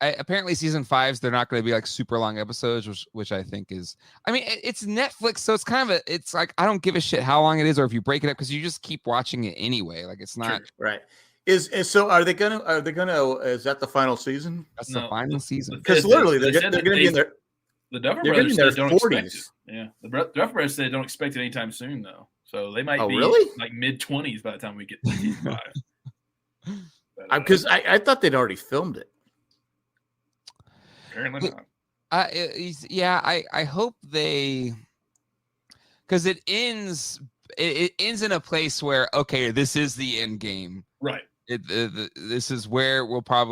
apparently season 5's, they're not going to be like super long episodes, which I think is, I mean, it's Netflix. So it's kind of it's like, I don't give a shit how long it is, or if you break it up, because you just keep watching it anyway. Like it's not right. Is that the final season? That's the final season. Because literally they're going to be in their, the Duffer Brothers said don't 40s. expect it. Yeah. The Duffer Brothers said don't expect it anytime soon though. So they might be really? like mid-20s by the time we get to season 5. Because I thought they'd already filmed it. Apparently not. I hope they, because it ends it ends in a place where, okay, this is the end game. Right. This is where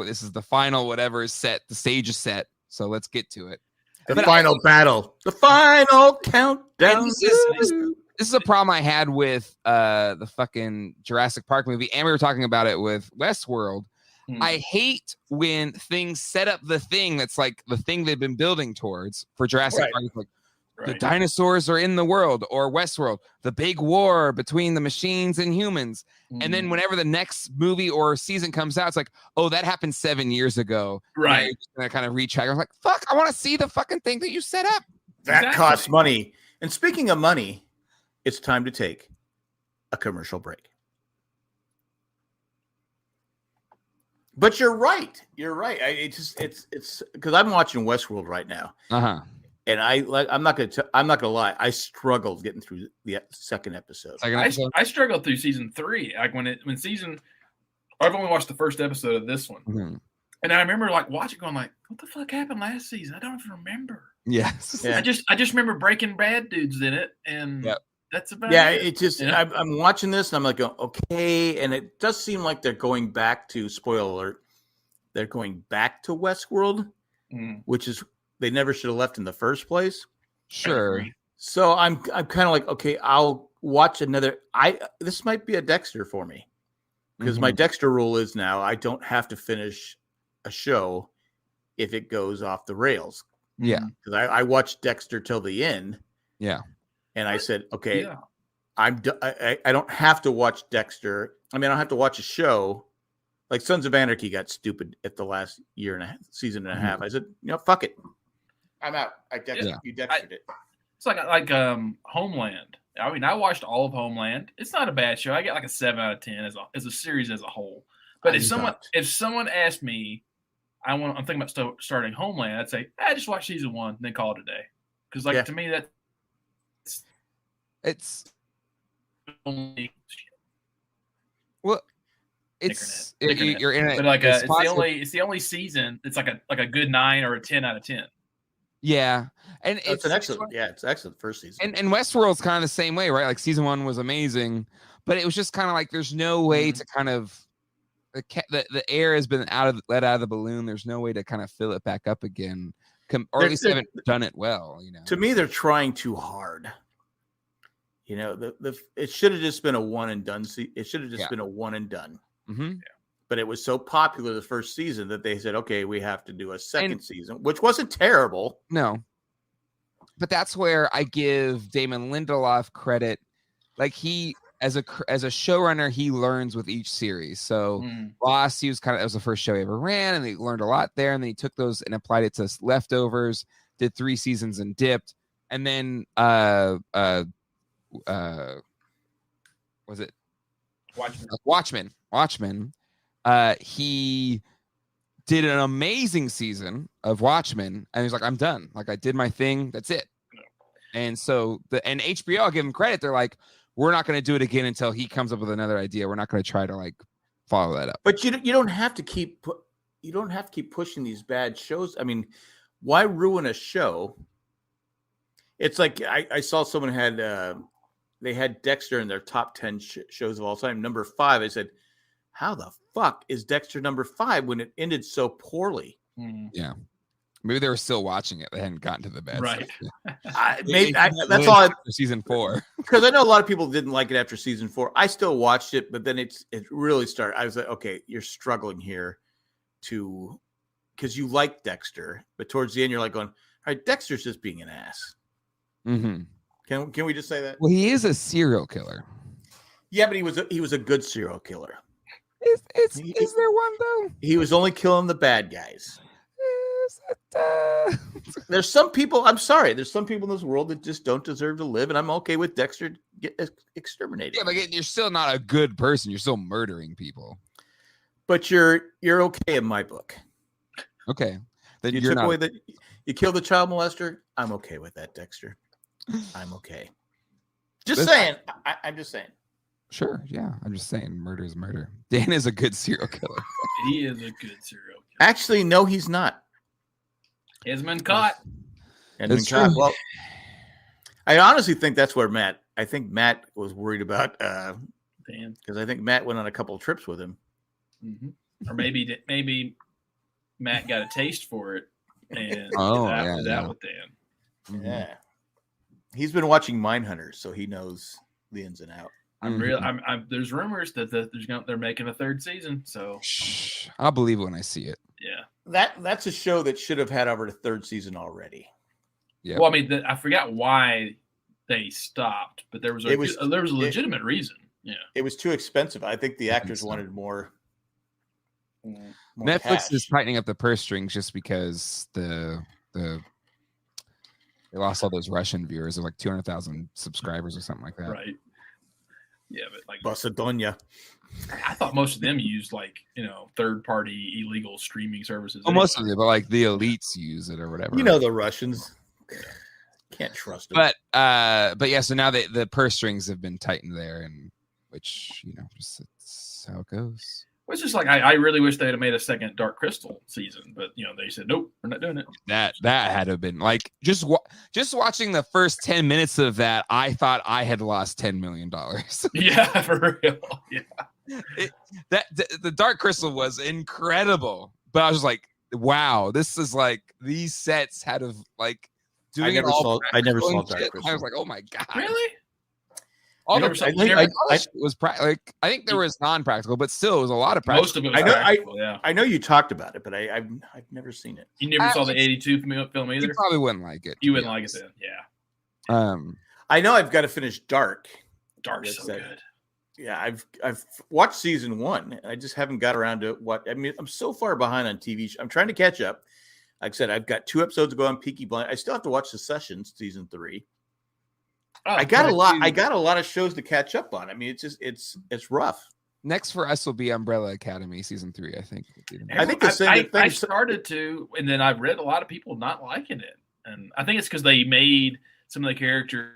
this is the final whatever is set. The stage is set. So let's get to it. The final battle. The final countdown. This is a problem I had with the fucking Jurassic Park movie, and we were talking about it with Westworld. I hate when things set up the thing that's like the thing they've been building towards for Jurassic Park. It's like the dinosaurs are in the world, or Westworld, the big war between the machines and humans. And then whenever the next movie or season comes out, it's like, oh, that happened 7 years ago. Right. You're just gonna kind of retrack. I was like, fuck, I want to see the fucking thing that you set up. That costs money. And speaking of money, it's time to take a commercial break. But you're right. You're right. It's because I'm watching Westworld right now. And I'm not gonna lie. I struggled getting through the second episode. I struggled through season 3. Like I've only watched the first episode of this one, and I remember like watching, going like, "What the fuck happened last season? I don't even remember." Yes. Yeah. I just remember Breaking Bad dudes in it, and that's about it. It just I'm watching this and I'm like, okay, and it does seem like they're going back to, spoiler alert, they're going back to Westworld, which is. They never should have left in the first place. Sure. So I'm kind of like, okay, I'll watch another. This might be a Dexter for me, because my Dexter rule is now I don't have to finish a show if it goes off the rails. Yeah. Because I watched Dexter till the end. Yeah. And I said, okay, I don't have to watch Dexter. I mean, I don't have to watch a show. Like Sons of Anarchy got stupid at the last season and a half. I said, fuck it. I'm out. You Dextered it. It's like Homeland. I mean, I watched all of Homeland. It's not a bad show. I get like a 7 out of 10 as a series as a whole. But if someone asked me, I'm thinking about starting Homeland, I'd say, just watch season 1, then call it a day. Because to me it's only you're in it. But it's the only season. It's like a good 9 or a 10 out of 10. Yeah, and it's an excellent. Yeah, it's excellent first season. And Westworld's kind of the same way, right? Like season 1 was amazing, but it was just kind of like there's no way to kind of the air has been let out of the balloon. There's no way to kind of fill it back up again, or at least they haven't done it well. To me, they're trying too hard. It should have just been a one and done. It should have just been a one and done. But it was so popular the first season that they said, okay, we have to do a second season, which wasn't terrible. No. But that's where I give Damon Lindelof credit. Like he, as a showrunner, he learns with each series. So Lost, that was the first show he ever ran, and he learned a lot there. And then he took those and applied it to Leftovers, did 3 seasons and dipped. And then was it Watchmen? He did an amazing season of Watchmen, and he's like, I'm done. Like I did my thing. That's it. And so and HBO, I'll give him credit. They're like, we're not going to do it again until he comes up with another idea. We're not going to try to like follow that up. But you don't have to keep pushing these bad shows. I mean, why ruin a show? It's like I saw someone had they had Dexter in their top 10 shows of all time. Number 5, I said, how the fuck is Dexter number 5 when it ended so poorly? Yeah. Maybe they were still watching it. They hadn't gotten to the bad right. That's all. Season 4. Because I know a lot of people didn't like it after season 4. I still watched it, but then it really started. I was like, okay, you're struggling here because you like Dexter, but towards the end you're like going, all right, Dexter's just being an ass. Can we just say that? Well, he is a serial killer. Yeah, but he was a good serial killer. Is there one though? He was only killing the bad guys. There's some people. I'm sorry. There's some people in this world that just don't deserve to live, and I'm okay with Dexter get exterminated. Yeah, but you're still not a good person. You're still murdering people. But you're okay in my book. Okay, then you took away that you killed the child molester. I'm okay with that, Dexter. I'm okay. I'm just saying. Sure, yeah. I'm just saying murder is murder. Dan is a good serial killer. He is a good serial killer. Actually, no, he's not. He has been caught. Well, I honestly think that's where Matt think Matt was worried about Dan. because I think Matt went on a couple of trips with him. Mm-hmm. Or maybe Matt got a taste for it and yeah. that with Dan. Mhm. Yeah, he's been watching Mindhunters, so he knows the ins and out. There's rumors that they're making a third season. So Shh, I'll believe it when I see it. yeah, That's a show that should have had over the third season already. Yep. Well, I mean, I forgot why they stopped, but there was a legitimate reason. Yeah, It was too expensive. I think the actors wanted more Netflix cash. is tightening up the purse strings just because they lost all those Russian viewers of like 200,000 subscribers or something like that. right. Yeah, but like Basadonia. I thought most of them used like third-party illegal streaming services. Well, most of it, but like the elites use it or whatever. You know the Russians. Can't trust them. But yeah, so now the purse strings have been tightened there, and which just it's how it goes. It's just like I really wish they'd have made a second Dark Crystal season, but they said nope, we're not doing it. That had to have been like just watching the first 10 minutes of that. I thought I had lost $10 million. Yeah, for real. Yeah, the Dark Crystal was incredible, but I was like, wow, this is like these sets had of like doing I never saw Dark Crystal. I was like, oh my god, really? All You the never was I think there was non-practical, but still it was a lot of practical. Most of it was practical, yeah. I know you talked about it, but I've never seen it. You never saw the 82 film either? You probably wouldn't like it. You wouldn't like it then, yeah. I know I've got to finish Dark. Dark's so good. Yeah, I've watched season 1. I just haven't got around to what. I mean, I'm so far behind on TV. I'm trying to catch up. Like I said, I've got 2 episodes to go on Peaky Blinders. I still have to watch Succession season 3. Oh, I got a lot of shows to catch up on. I mean, it's rough. Next for us will be Umbrella Academy season 3. I think. I think the same thing. I started to, and then I've read a lot of people not liking it, and I think it's because they made some of the characters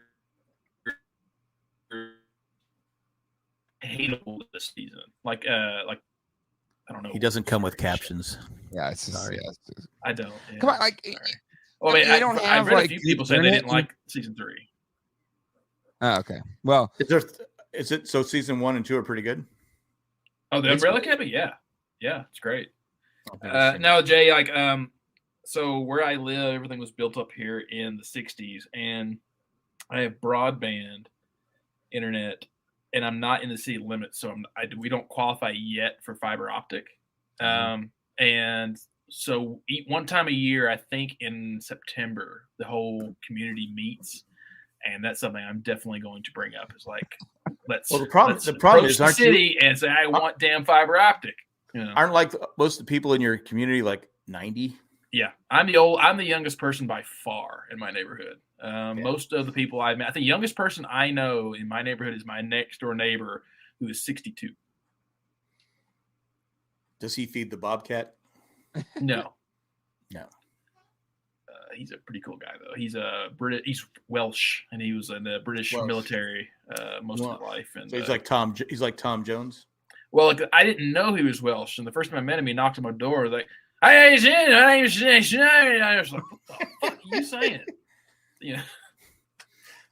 hateable this season. Like I don't know. He doesn't come with captions. Yeah, it's just, Sorry. I don't. Yeah. Come on, like. Well, I mean, they don't I have read like a few people say they didn't like season 3. Oh, okay. Well, is it so? Season 1 and 2 are pretty good. Oh, the Umbrella Academy, yeah, it's great. Now, Jay, like, so where I live, everything was built up here in the '60s, and I have broadband internet, and I'm not in the city limits, so we don't qualify yet for fiber optic. And so one time a year, I think in September, the whole community meets. And that's something I'm definitely going to bring up. Is like, the problem is, aren't city and say I want damn fiber optic. Aren't like most of the people in your community like 90? Yeah, I'm the youngest person by far in my neighborhood. Most of the people I met, I think the youngest person I know in my neighborhood is my next door neighbor who is 62. Does he feed the bobcat? No. No. He's a pretty cool guy, though. He's he's Welsh, and he was in the British military most of his life. And so he's like Tom. He's like Tom Jones. Well, like, I didn't know he was Welsh, and the first time I met him, he knocked on my door, like, "Hey, I was like, "What the fuck are you saying?" Yeah,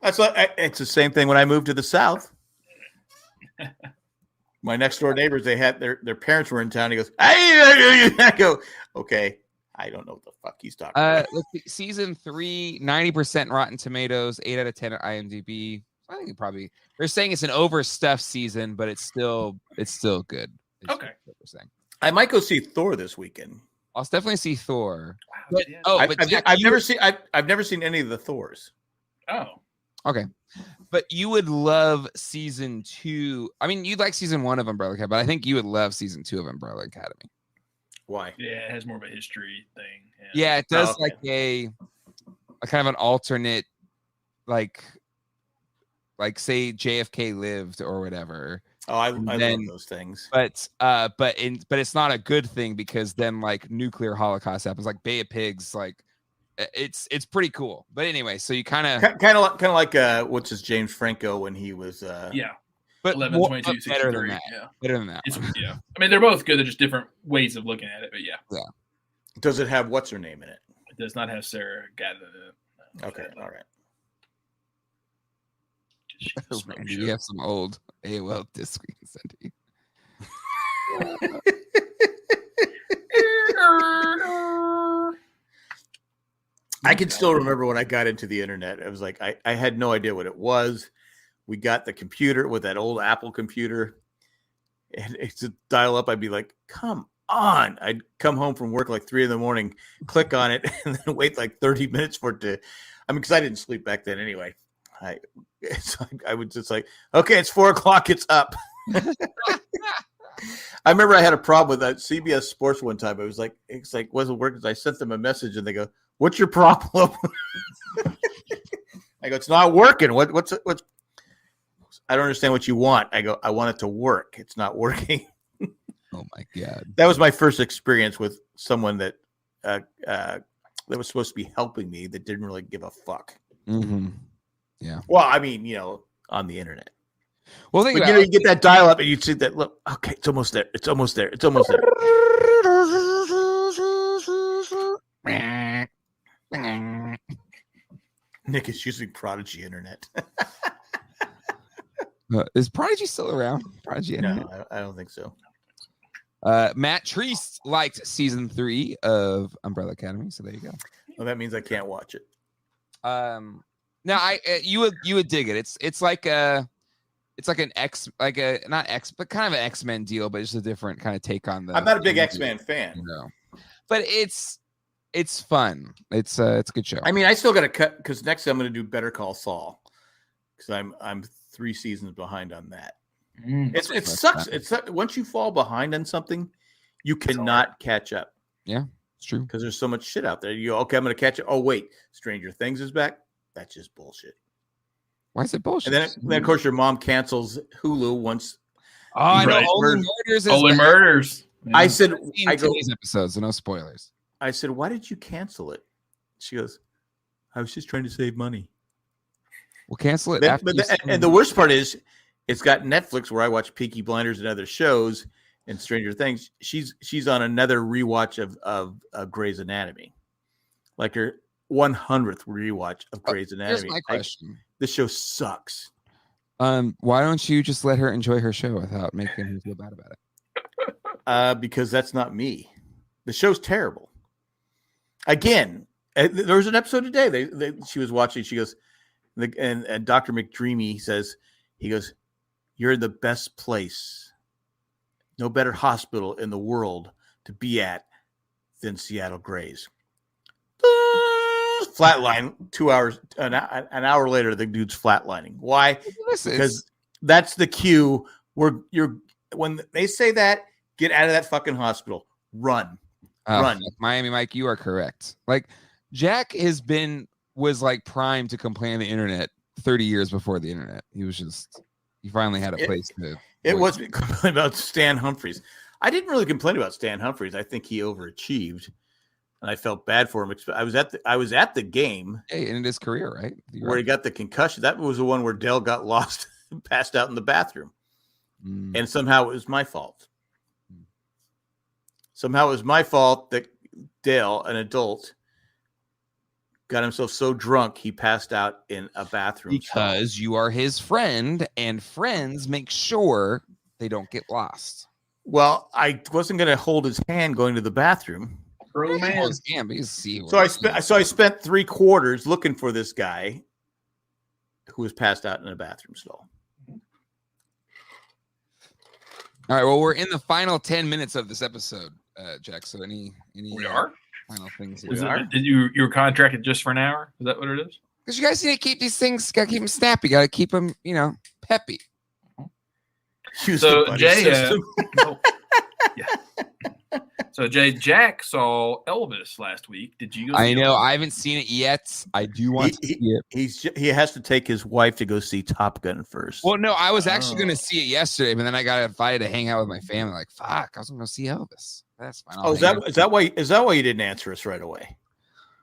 that's what. It's the same thing when I moved to the South. My next door neighbors, they had their parents were in town. He goes, "Hey," I go, "Okay." I don't know what the fuck he's talking about. Let's see, season 3, 90% Rotten Tomatoes, 8 out of 10 at IMDb. I think they're saying it's an overstuffed season, but it's still good. Okay. What they're saying. I might go see Thor this weekend. I'll definitely see Thor. Wow, But, I've never seen any of the Thors. Oh. Okay. But you would love season 2. I mean, you'd like season 1 of Umbrella Academy, but I think you would love season 2 of Umbrella Academy. Why? Yeah, it has more of a history thing. Yeah, it does like a kind of an alternate, like say JFK lived or whatever. Oh, I love those things. But it's not a good thing because then like nuclear holocaust happens, like Bay of Pigs, like it's pretty cool. But anyway, so you kind of like what's his James Franco when he was But 11, 22, 63. Better than that. Yeah. Better than that. Yeah. I mean, they're both good. They're just different ways of looking at it. But yeah. Yeah. Does it have what's her name in it? It does not have Sarah Gadon in it. Okay. All right. Randy, you have some old AOL disc we can send to you. I can still remember when I got into the internet. I was like, I had no idea what it was. We got the computer with that old Apple computer, and it's a dial up. I'd be like, come on. I'd come home from work like 3 a.m, click on it, and then wait like 30 minutes for it to. I mean, because I didn't sleep back then anyway. I was just like, okay, it's 4 o'clock. It's up. I remember I had a problem with that CBS Sports one time. It's like wasn't working. I sent them a message and they go, "What's your problem?" I go, "It's not working. What's I don't understand what you want." I go, "I want it to work. It's not working." Oh my God. That was my first experience with someone that was supposed to be helping me that didn't really give a fuck. Mm-hmm. Yeah. Well, I mean, on the internet. Well, But, you get that dial up and you see that. Look, okay, it's almost there. It's almost there. It's almost there. Nick is using Prodigy Internet. Is Prodigy still around? Prodigy Internet? No, I don't think so. Matt Treese liked season 3 of Umbrella Academy, so there you go. Well, that means I can't watch it. No, you would dig it. It's like an not X, but kind of an X-Men deal, but it's a different kind of take on the. I'm not a big X-Men fan. No, but it's fun. It's a good show. I mean, I still got to cut because next I'm going to do Better Call Saul because I'm 3 seasons behind on that. It sucks. It's once you fall behind on something, you cannot catch up. Yeah, it's true because there's so much shit out there. You go, okay, I'm going to catch it. Oh wait, Stranger Things is back. That's just bullshit. Why is it bullshit? And then of course, your mom cancels Hulu once. Oh, I know. Only Murders. Yeah. I said, today's episodes, so no spoilers. I said, why did you cancel it? She goes, I was just trying to save money. We'll cancel it. And the worst part is, it's got Netflix where I watch Peaky Blinders and other shows and Stranger Things. She's on another rewatch of Grey's Anatomy, like her 100th rewatch of Grey's Anatomy. Here's my question. This show sucks. Why don't you just let her enjoy her show without making her feel bad about it? Because that's not me. The show's terrible. Again, there was an episode today. She was watching. She goes, and Dr. McDreamy says, he goes, "You're in the best place. No better hospital in the world to be at than Seattle Grey's." Flatline. 2 hours, an hour later, the dude's flatlining. Why? Because that's the cue where when they say that, get out of that fucking hospital. Run. Run. Miami Mike, you are correct. Like Jack was like primed to complain on the internet 30 years before the internet. He finally had a place to. It was complaining about Stan Humphries. I didn't really complain about Stan Humphries. I think he overachieved. And I felt bad for him. I was at the game. Hey, in his career, right? Where he got the concussion. That was the one where Dale got lost and passed out in the bathroom. And somehow it was my fault. Somehow it was my fault that Dale, an adult, got himself so drunk he passed out in a bathroom. Because you are his friend, and friends make sure they don't get lost. Well, I wasn't going to hold his hand going to the bathroom. Oh, man. So I spent 3 quarters looking for this guy who was passed out in a bathroom stall. All right. Well, we're in the final 10 minutes of this episode, Jack. So any we are final things? Did you were contracted just for an hour? Is that what it is? Because you guys need to keep these things. Got to keep them snappy. Got to keep them, peppy. So Jay, yeah. So Jay, Jack saw Elvis last week. Did you go see know. Elvis? I haven't seen it yet. I do want to see it. He has to take his wife to go see Top Gun first. Well, no, I was actually going to see it yesterday, but then I got invited to hang out with my family. Like, fuck, I was going to see Elvis. That's fine. Is that why you didn't answer us right away?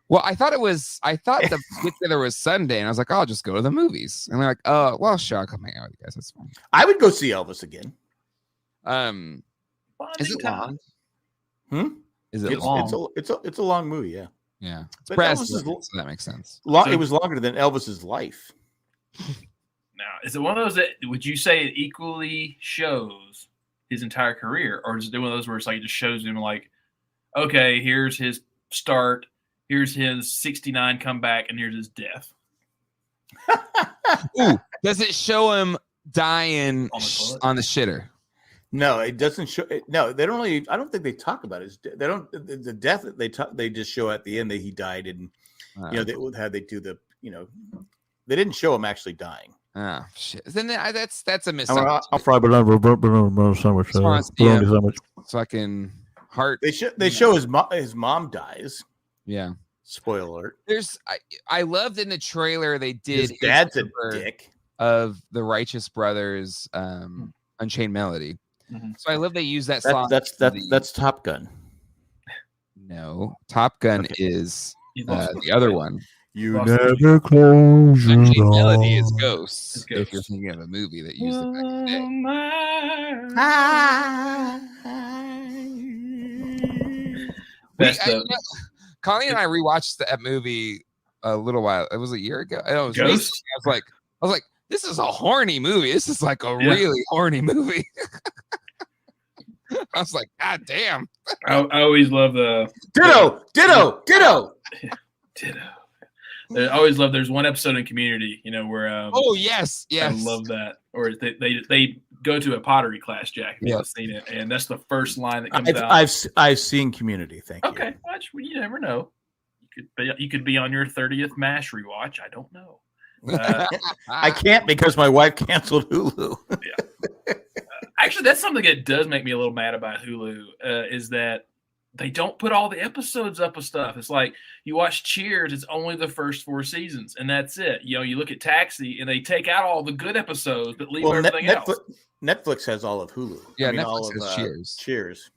Well, I thought the get together was Sunday, and I was like, I'll just go to the movies. And they're like, oh, well, sure, I'll come hang out with you guys. That's fine. I would go see Elvis again. Is it long? Is it long? It's a long movie, yeah. Yeah. But Elvis so that makes sense. It was longer than Elvis's life. Now, is it one of those that would you say it equally shows his entire career, or is it one of those where it's like it just shows him like, okay, here's his start, here's his 69 comeback, and here's his death? Ooh, does it show him dying on the shitter? No, it doesn't show. No, they don't really. I don't think they talk about his. They don't. The death that they talk. They just show at the end that he died, and they do the. They didn't show him actually dying. Oh shit! Then that's a I'll fry banana sandwich. Fucking heart. They show his mom dies. Yeah. Spoiler alert. I loved in the trailer they did his dad's a dick of the Righteous Brothers Unchained Melody. Mm-hmm. So I love they use that song. That's Top Gun. No, Top Gun is the other one. You never close your Unchained eyes. Melody is Ghosts. If you're thinking of a movie that used it back in the day. Colleen and I rewatched that movie a little while. It was a year ago. I was like, this is a horny movie. This is like a really horny movie. I was like, God damn. I always love the ditto. I always love. There's one episode in Community, where yes, I love that. Or they go to a pottery class, Jack. I've seen it, and that's the first line that comes out. I've seen Community. Thank you. Okay, watch. You never know. You could be on your 30th MASH rewatch. I don't know. I can't because my wife canceled Hulu. Actually, that's something that does make me a little mad about Hulu. Is that they don't put all the episodes up of stuff. It's like you watch Cheers, it's only the first 4 seasons, and that's it. You look at Taxi, and they take out all the good episodes, but leave everything else. Netflix has all of Hulu. Yeah, Netflix has Cheers. Cheers.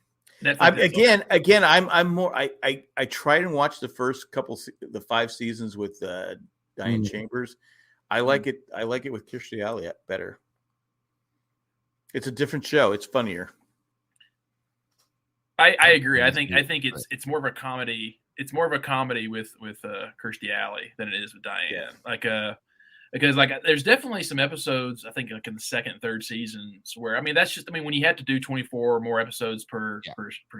Netflix I'm more. I tried and watched the first the 5 seasons with Diane Chambers. I like it. I like it with Kirstie Alley better. It's a different show. It's funnier. I agree. I think it's more of a comedy. It's more of a comedy with Kirstie Alley than it is with Diane. Yeah. Because there's definitely some episodes I think like in the second and third seasons where that's just when you have to do 24 or more episodes per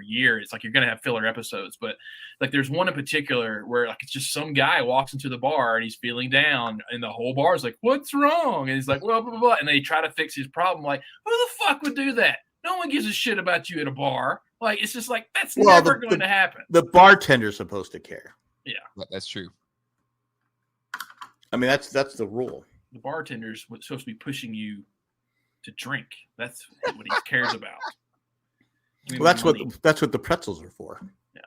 year, it's like you're gonna have filler episodes. But like there's one in particular where like it's just some guy walks into the bar and he's feeling down and the whole bar is like, what's wrong? And he's like, blah blah blah, and they try to fix his problem. Like, who the fuck would do that? No one gives a shit about you at a bar. Like it's just like that's never going to happen. The bartender's supposed to care. Yeah, that's true. That's the rule. The bartender's supposed to be pushing you to drink. That's what he cares about. That's what the pretzels are for. Yeah.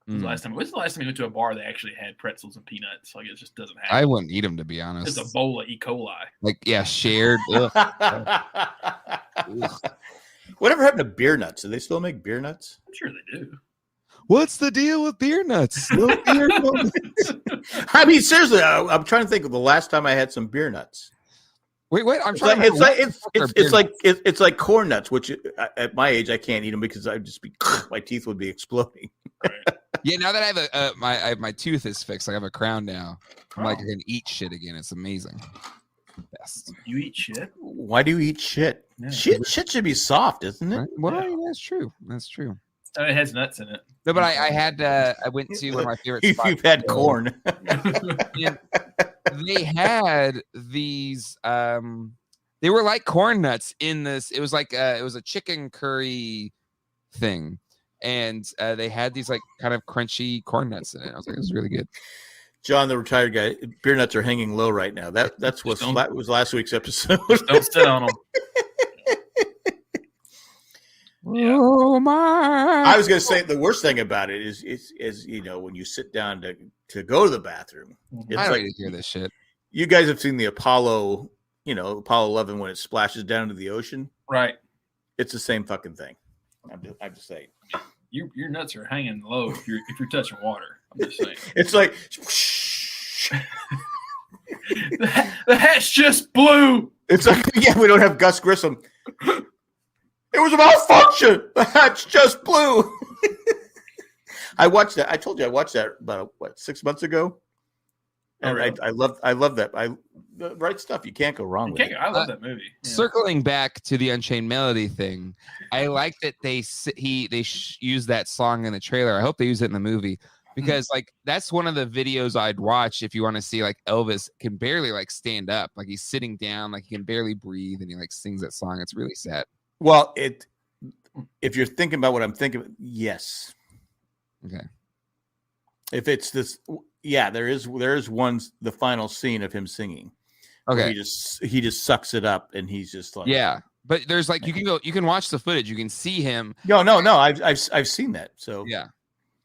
When's the last time you went to a bar that actually had pretzels and peanuts? Like it just doesn't happen. I wouldn't eat them, to be honest. It's a bowl of E. coli. Like shared. Whatever happened to beer nuts? Do they still make beer nuts? I'm sure they do. What's the deal with beer nuts? No beer nuts. Seriously, I'm trying to think of the last time I had some beer nuts. Wait, I'm trying. It's like corn nuts, which at my age I can't eat them because my teeth would be exploding. Right. Yeah, now that I have my tooth is fixed, I have a crown now. I'm like I can eat shit again. It's amazing. Best. You eat shit? Why do you eat shit? Yeah. Shit should be soft, isn't it? Right? Well, that's true. That's true. It has nuts in it. No, but I went to one of my favorite spots. You've had corn. They had these. They were like corn nuts in this. It was like it was a chicken curry thing, and they had these like kind of crunchy corn nuts in it. I was like, it was really good. John, the retired guy, beer nuts are hanging low right now. That was last week's episode. Don't sit on them. Yeah. Oh my! I was going to say the worst thing about it is when you sit down to go to the bathroom. I don't need to hear this shit. You guys have seen the Apollo 11 when it splashes down into the ocean, right? It's the same fucking thing. I'm just saying. Your nuts are hanging low if you're touching water. I'm just saying. It's like the hatch just blew. It's like we don't have Gus Grissom. It was a malfunction. The hatch just blew. I watched that. I told you I watched that about 6 months ago. And really? I love that. The right stuff. You can't go wrong with it. I love that movie. Yeah. Circling back to the Unchained Melody thing, I like that they use that song in the trailer. I hope they use it in the movie because like that's one of the videos I'd watch if you want to see like Elvis can barely like stand up, like he's sitting down, like he can barely breathe, and he like sings that song. It's really sad. Well, if you're thinking about what I'm thinking, yes. Okay. If it's this, yeah, there is the final scene of him singing. Okay. He just sucks it up, and he's just like, yeah. But there's like you can watch the footage. You can see him. No. I've seen that. So yeah.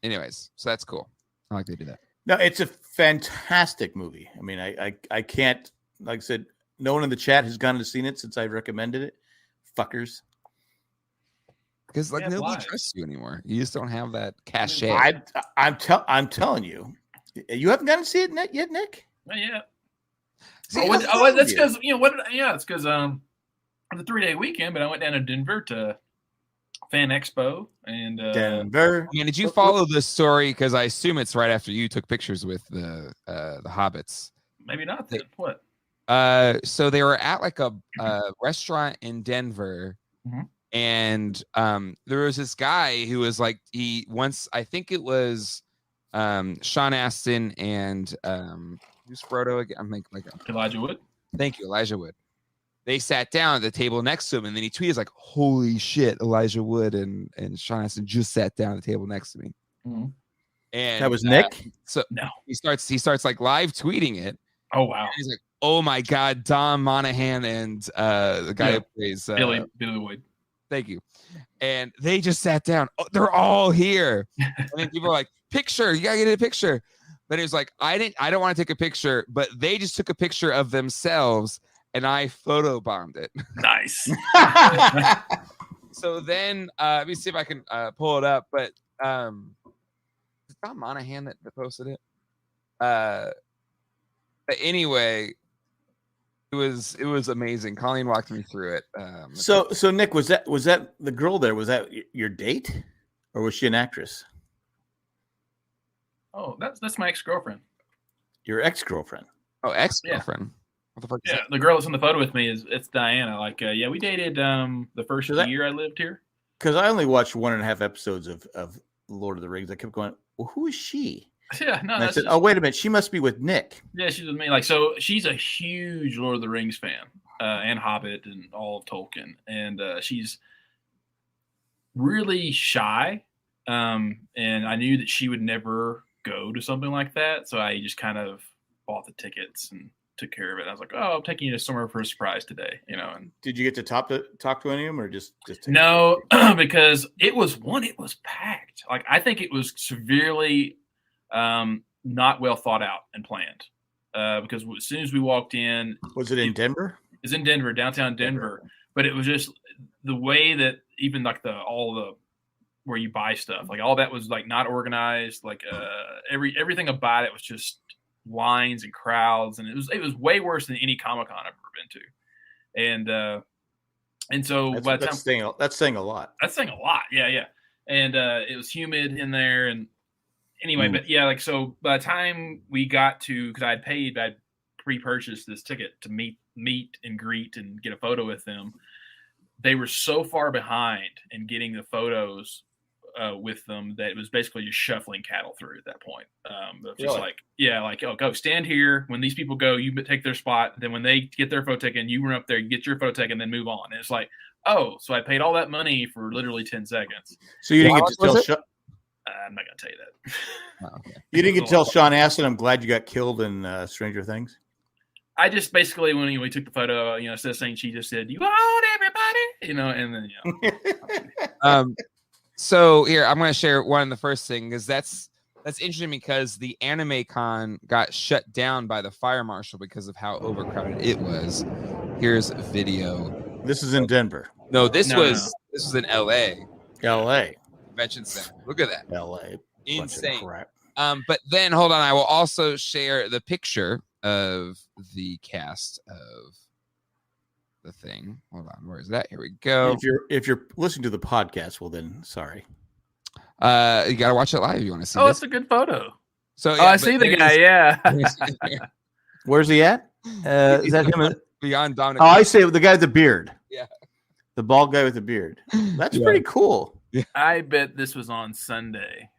Anyways, so that's cool. I like they do that. No, it's a fantastic movie. I mean, I can't, like I said, no one in the chat has gone and seen it since I recommended it. Fuckers. Because like Yeah, nobody why? trusts you anymore. You just don't have that cachet. I'm telling you, you haven't gone to see it yet, Nick. Not yet. See, That's because it's because the 3-day weekend, but I went down to Denver to Fan Expo and Denver. I mean, did you follow this story? Because I assume it's right after you took pictures with the Hobbits. maybe not. Then what? So they were at like a restaurant in Denver, and there was this guy who was like I think it was Sean Astin and who's Frodo again? I'm like Elijah Wood. Thank you, Elijah Wood. They sat down at the table next to him, and then he tweeted like, "Holy shit, Elijah Wood and Sean Astin just sat down at the table next to me." Mm-hmm. And That was Nick. So No. he starts like live tweeting it. Oh wow. And he's like, "Oh my god, Dom Monahan and the guy who plays Billy Wood. Thank you." And they just sat down. Oh, they're all here. And then people are like, "Picture, you gotta get a picture." But it was like, I don't want to take a picture, but they just took a picture of themselves, and I photobombed it. Nice. So then let me see if I can pull it up. But it's Dom Monahan that posted it. But anyway, it was amazing. Colleen walked me through it. So Nick, was that the girl there? Was that your date, or was she an actress? Oh, that's my ex-girlfriend. Your ex-girlfriend. Oh, ex-girlfriend. What the fuck is Yeah, that? the girl that's in the photo with me it's Diana. Like, we dated the first year I lived here. Because I only watched 1.5 episodes of Lord of the Rings. I kept going, well, who is she? Yeah, no, And I said, oh, wait a minute, she must be with Nick. Yeah, she's with me. Like, so she's a huge Lord of the Rings fan, and Hobbit and all of Tolkien, and she's really shy. And I knew that she would never go to something like that, so I just kind of bought the tickets and took care of it. I was like, "Oh, I'm taking you to somewhere for a surprise today," And did you get to talk to any of them, or just no? Because it was packed. Like, I think it was severely not well thought out and planned. Because as soon as we walked in, was it in Denver? It's in Denver, downtown Denver. But it was just the way that even like all the where you buy stuff, like all that was like not organized. Like everything about it was just lines and crowds, and it was way worse than any Comic-Con I've ever been to. And so by the time that's saying a lot. That's saying a lot, yeah. And it was humid in there, and anyway, but yeah, like so by the time we got to, because I'd pre-purchased this ticket to meet and greet and get a photo with them. They were so far behind in getting the photos with them that it was basically just shuffling cattle through at that point. Just like, oh, go stand here. When these people go, you take their spot. Then when they get their photo taken, you run up there, you get your photo taken, then move on. And it's like, oh, so I paid all that money for literally 10 seconds. So you didn't get to tell I'm not going to tell you that. Oh, okay. You didn't get to tell Sean Astin, I'm glad you got killed in Stranger Things? I just basically, when we took the photo, instead of saying, she just said, "You out, everybody," and then, So here, I'm going to share one of the first thing, because that's interesting, because the Anime Con got shut down by the fire marshal because of how overcrowded it was. Here's a video. This is in Denver. No, this was in LA. LA. Convention Center. Look at that. LA. Insane. But then hold on, I will also share the picture of the cast of the thing. Hold on, where is that? Here we go. If you're listening to the podcast, well then sorry. You gotta watch it live if you want to see oh, this. it's a good photo. So Oh, I see the guy. Yeah. Where's he at? Is that him? Beyond Dominic. Oh, I say the guy with the beard. Yeah. The bald guy with the beard. That's Yeah. pretty cool. I bet this was on Sunday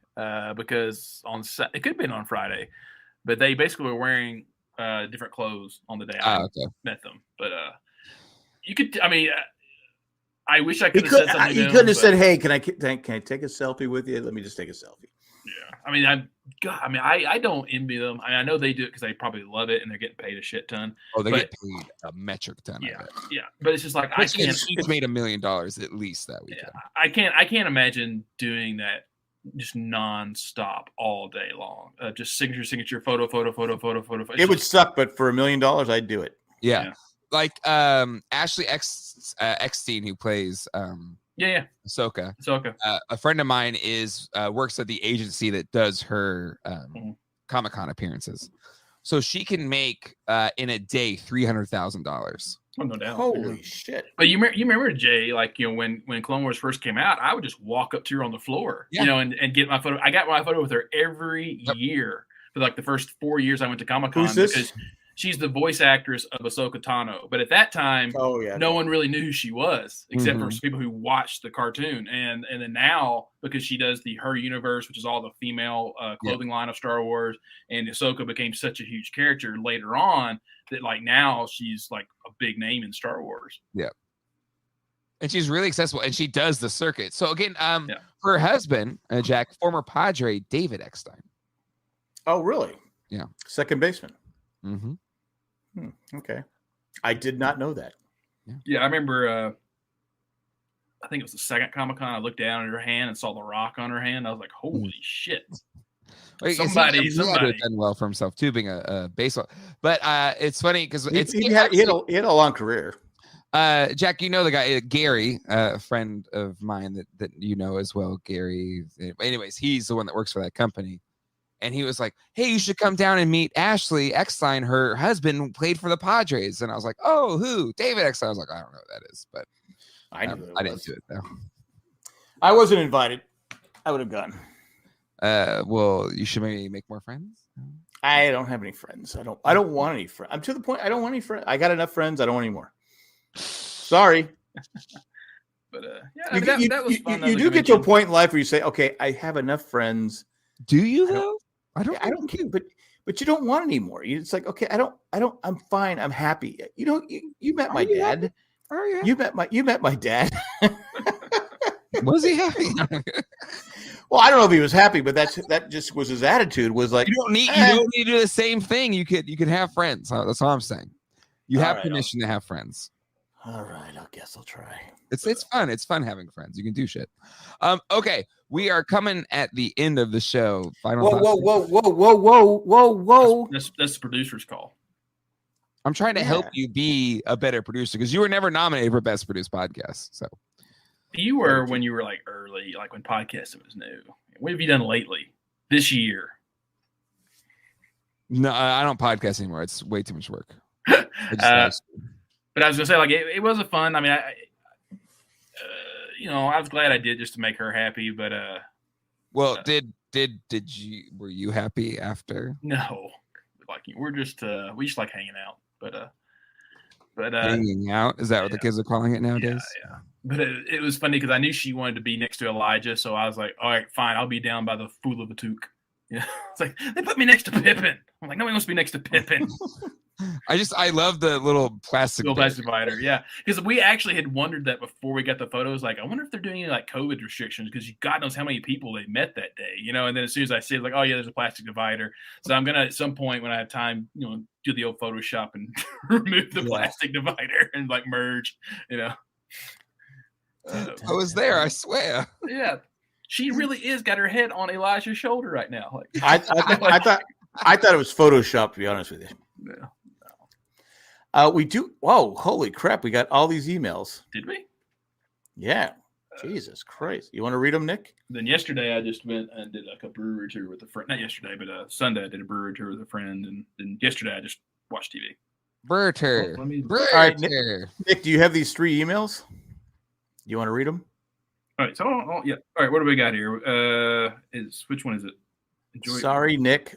because it could have been on Friday, but they basically were wearing different clothes on the day I met them. But you could, I mean, I wish I could have said something. He couldn't have said, "Hey, can I take a selfie with you? Let me just take a selfie." Yeah, I mean, I don't envy them. I know they do it because they probably love it and they're getting paid a shit ton. Oh, they get paid a metric ton. Yeah, yeah, but it's just like I can't. He's made $1 million at least that weekend. Yeah, I can't imagine doing that just nonstop all day long. Just signature, photo. It would suck, but for $1 million, I'd do it. Yeah. Like Ashley Eckstein, who plays Ahsoka. A friend of mine works at the agency that does her Comic-Con appearances. So she can make in a day $300,000. Oh, no doubt. Holy shit! But you remember Jay, like when Clone Wars first came out, I would just walk up to her on the floor, and get my photo. I got my photo with her every year for like the first 4 years I went to Comic-Con. Who's this? Because she's the voice actress of Ahsoka Tano. But at that time, no one really knew who she was except for people who watched the cartoon. And then now, because she does her universe, which is all the female clothing line of Star Wars, and Ahsoka became such a huge character later on that like now she's like a big name in Star Wars. Yeah. And she's really accessible, and she does the circuit. So again, her husband, Jack, former Padre David Eckstein. Oh, really? Yeah. Second baseman. Mm-hmm. Okay. I did not know that. Yeah, I remember I think it was the second Comic-Con. I looked down at her hand and saw the rock on her hand. I was like, holy shit. Somebody done well for himself too, being a baseball. But it's funny because he had a long career. Jack, you know the guy Gary, a friend of mine that you know as well. Gary. Anyways, he's the one that works for that company. And he was like, "Hey, you should come down and meet Ashley Eckstein. Her husband played for the Padres." And I was like, "Oh, who? David Eckstein." I was like, "I don't know who that is," but I didn't do it though. I wasn't invited. I would have gone. Well, you should maybe make more friends. I don't have any friends. I don't want any friends. I'm to the point. I don't want any friends. I got enough friends. I don't want any more. Sorry. But that was fun. You do get to a point in life where you say, "Okay, I have enough friends." Do you though? I don't care, but you don't want any more. It's like, okay, I don't. I'm fine. I'm happy. You met my dad. You met my dad. Was he happy? Well, I don't know if he was happy, but that just was his attitude. Was like, you don't need to do the same thing. You could have friends. That's all I'm saying. You have permission to have friends. All right, I guess I'll try. It's fun. It's fun having friends. You can do shit. Okay, we are coming at the end of the show. Final Whoa. That's the producer's call. I'm trying to help you be a better producer because you were never nominated for Best Produced Podcast. So you were when you were like early, like when podcasting was new. What have you done lately this year? No, I don't podcast anymore. It's way too much work. But I was gonna say, like, it was a fun. I mean, I was glad I did just to make her happy. But were you happy after? No, like we just like hanging out. But hanging out, is that what the kids are calling it nowadays? Yeah. But it was funny because I knew she wanted to be next to Elijah, so I was like, all right, fine, I'll be down by the Fool of a Took. Yeah, it's like they put me next to Pippin. I'm like, nobody wants to be next to Pippin. I love the little plastic divider. Yeah, because we actually had wondered that before we got the photos. Like, I wonder if they're doing any like COVID restrictions because God knows how many people they met that day, And then as soon as I see it, like, oh yeah, there's a plastic divider. So I'm gonna at some point when I have time, do the old Photoshop and remove the plastic divider and like merge. I was there, I swear. Yeah, she really is got her head on Elijah's shoulder right now. Like, I thought it was Photoshop, to be honest with you. Yeah. We do. Whoa, holy crap! We got all these emails. Did we? Yeah. Jesus Christ! You want to read them, Nick? Then yesterday I just went and did like a brewery tour with a friend. Not yesterday, but Sunday I did a brewery tour with a friend, and then yesterday I just watched TV. Brewery tour. All right, Nick. Do you have these 3 emails? You want to read them? All right. So yeah. All right. What do we got here? Which one is it? Sorry, Nick.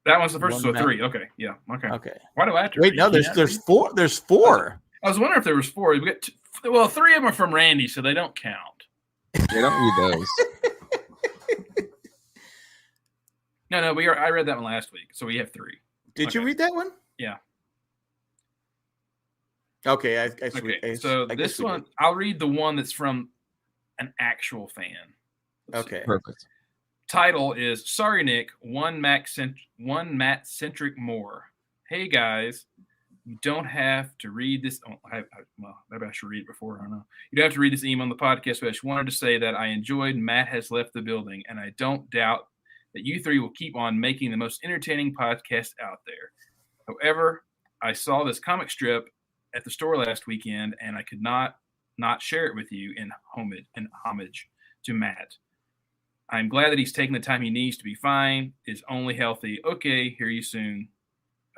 That one's the first, One so Matt. 3. Okay, yeah, okay. Okay. Why do I have to Wait, read? no, there's 4. There's 4. I was wondering if there was 4. We got 2, 3 of them are from Randy, so they don't count. They don't read those. No, I read that one last week, so we have 3. Did you read that one? Yeah. Okay, So this one, I'll read the one that's from an actual fan. Okay. Perfect. Title is "Sorry, Nick. One Matt centric more." Hey guys, you don't have to read this. Well, maybe I should read it before. I don't know. You don't have to read this email on the podcast, but I just wanted to say that I enjoyed Matt has left the building, and I don't doubt that you 3 will keep on making the most entertaining podcast out there. However, I saw this comic strip at the store last weekend, and I could not share it with you in homage to Matt. I'm glad that he's taking the time he needs to be fine, is only healthy. Okay, hear you soon.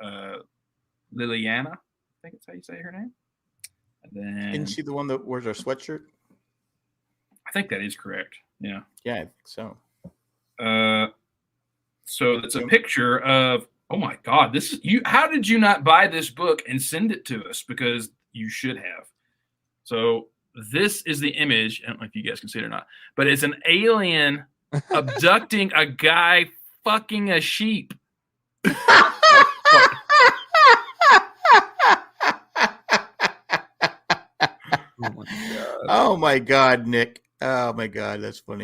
Liliana, I think it's how you say her name. And then, Isn't she the one that wears our sweatshirt? I think that is correct. Yeah. Yeah, I think so. So it's a picture of, oh my God, this is you. How did you not buy this book and send it to us? Because you should have. So this is the image. I don't know if you guys can see it or not, but it's an alien abducting a guy fucking a sheep. Oh my God, Nick. Oh my God, that's funny.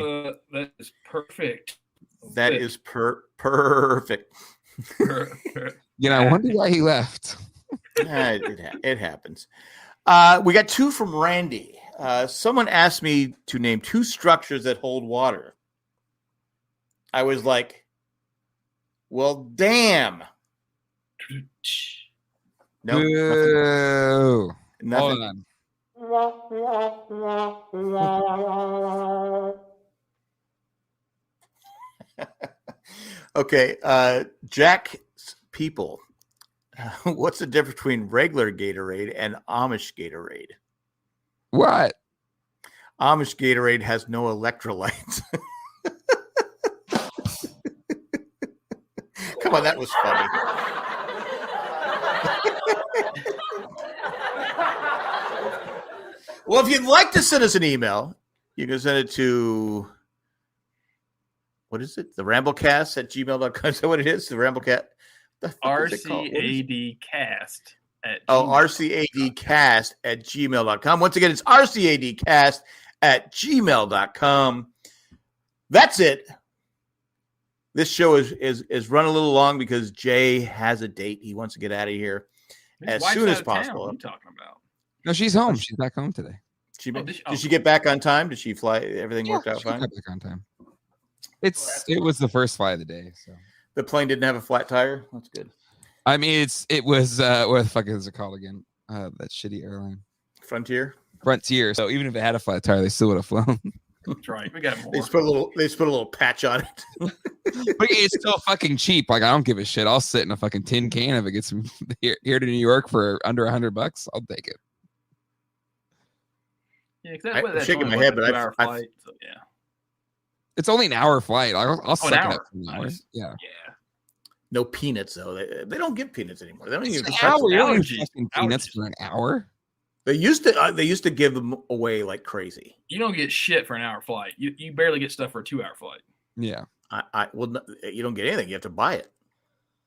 That is perfect. That is perfect. I wonder why he left. It happens. We got 2 from Randy. Someone asked me to name 2 structures that hold water. I was like, well, damn. No, Boo. nothing. Hold on. Okay, Jack's people. What's the difference between regular Gatorade and Amish Gatorade? What? Amish Gatorade has no electrolytes. Come on, that was funny. Well, if you'd like to send us an email, you can send it to, what is it? The Ramblecast@gmail.com. Is that what it is? The Ramblecast? RCADcast at RCADcast@gmail.com. Once again, it's RCADcast@gmail.com. That's it. This show is run a little long because Jay has a date. He wants to get out of here as soon as possible. What are you talking about? No, she's home. She's back home today. Did she get back on time? Did she fly? Everything worked out fine? Got back on time. It was the first flight of the day. So the plane didn't have a flat tire. That's good. I mean, it was what the fuck is it called again? That shitty airline, Frontier. So even if it had a flat tire, they still would have flown. That's right. We got more. They just put a little patch on it. But it's still fucking cheap. Like I don't give a shit. I'll sit in a fucking tin can if it gets from here to New York for under $100. I'll take it. Yeah, I'm shaking my head, but flight, so yeah. It's only an hour flight. I'll suck it up for an hour. Nice. Yeah. No peanuts though. They don't give peanuts anymore. They don't even. An hour. You don't allergies. give fucking peanuts for an hour. They used to give them away like crazy. You don't get shit for an hour flight. You barely get stuff for a 2-hour flight. Yeah. You don't get anything. You have to buy it.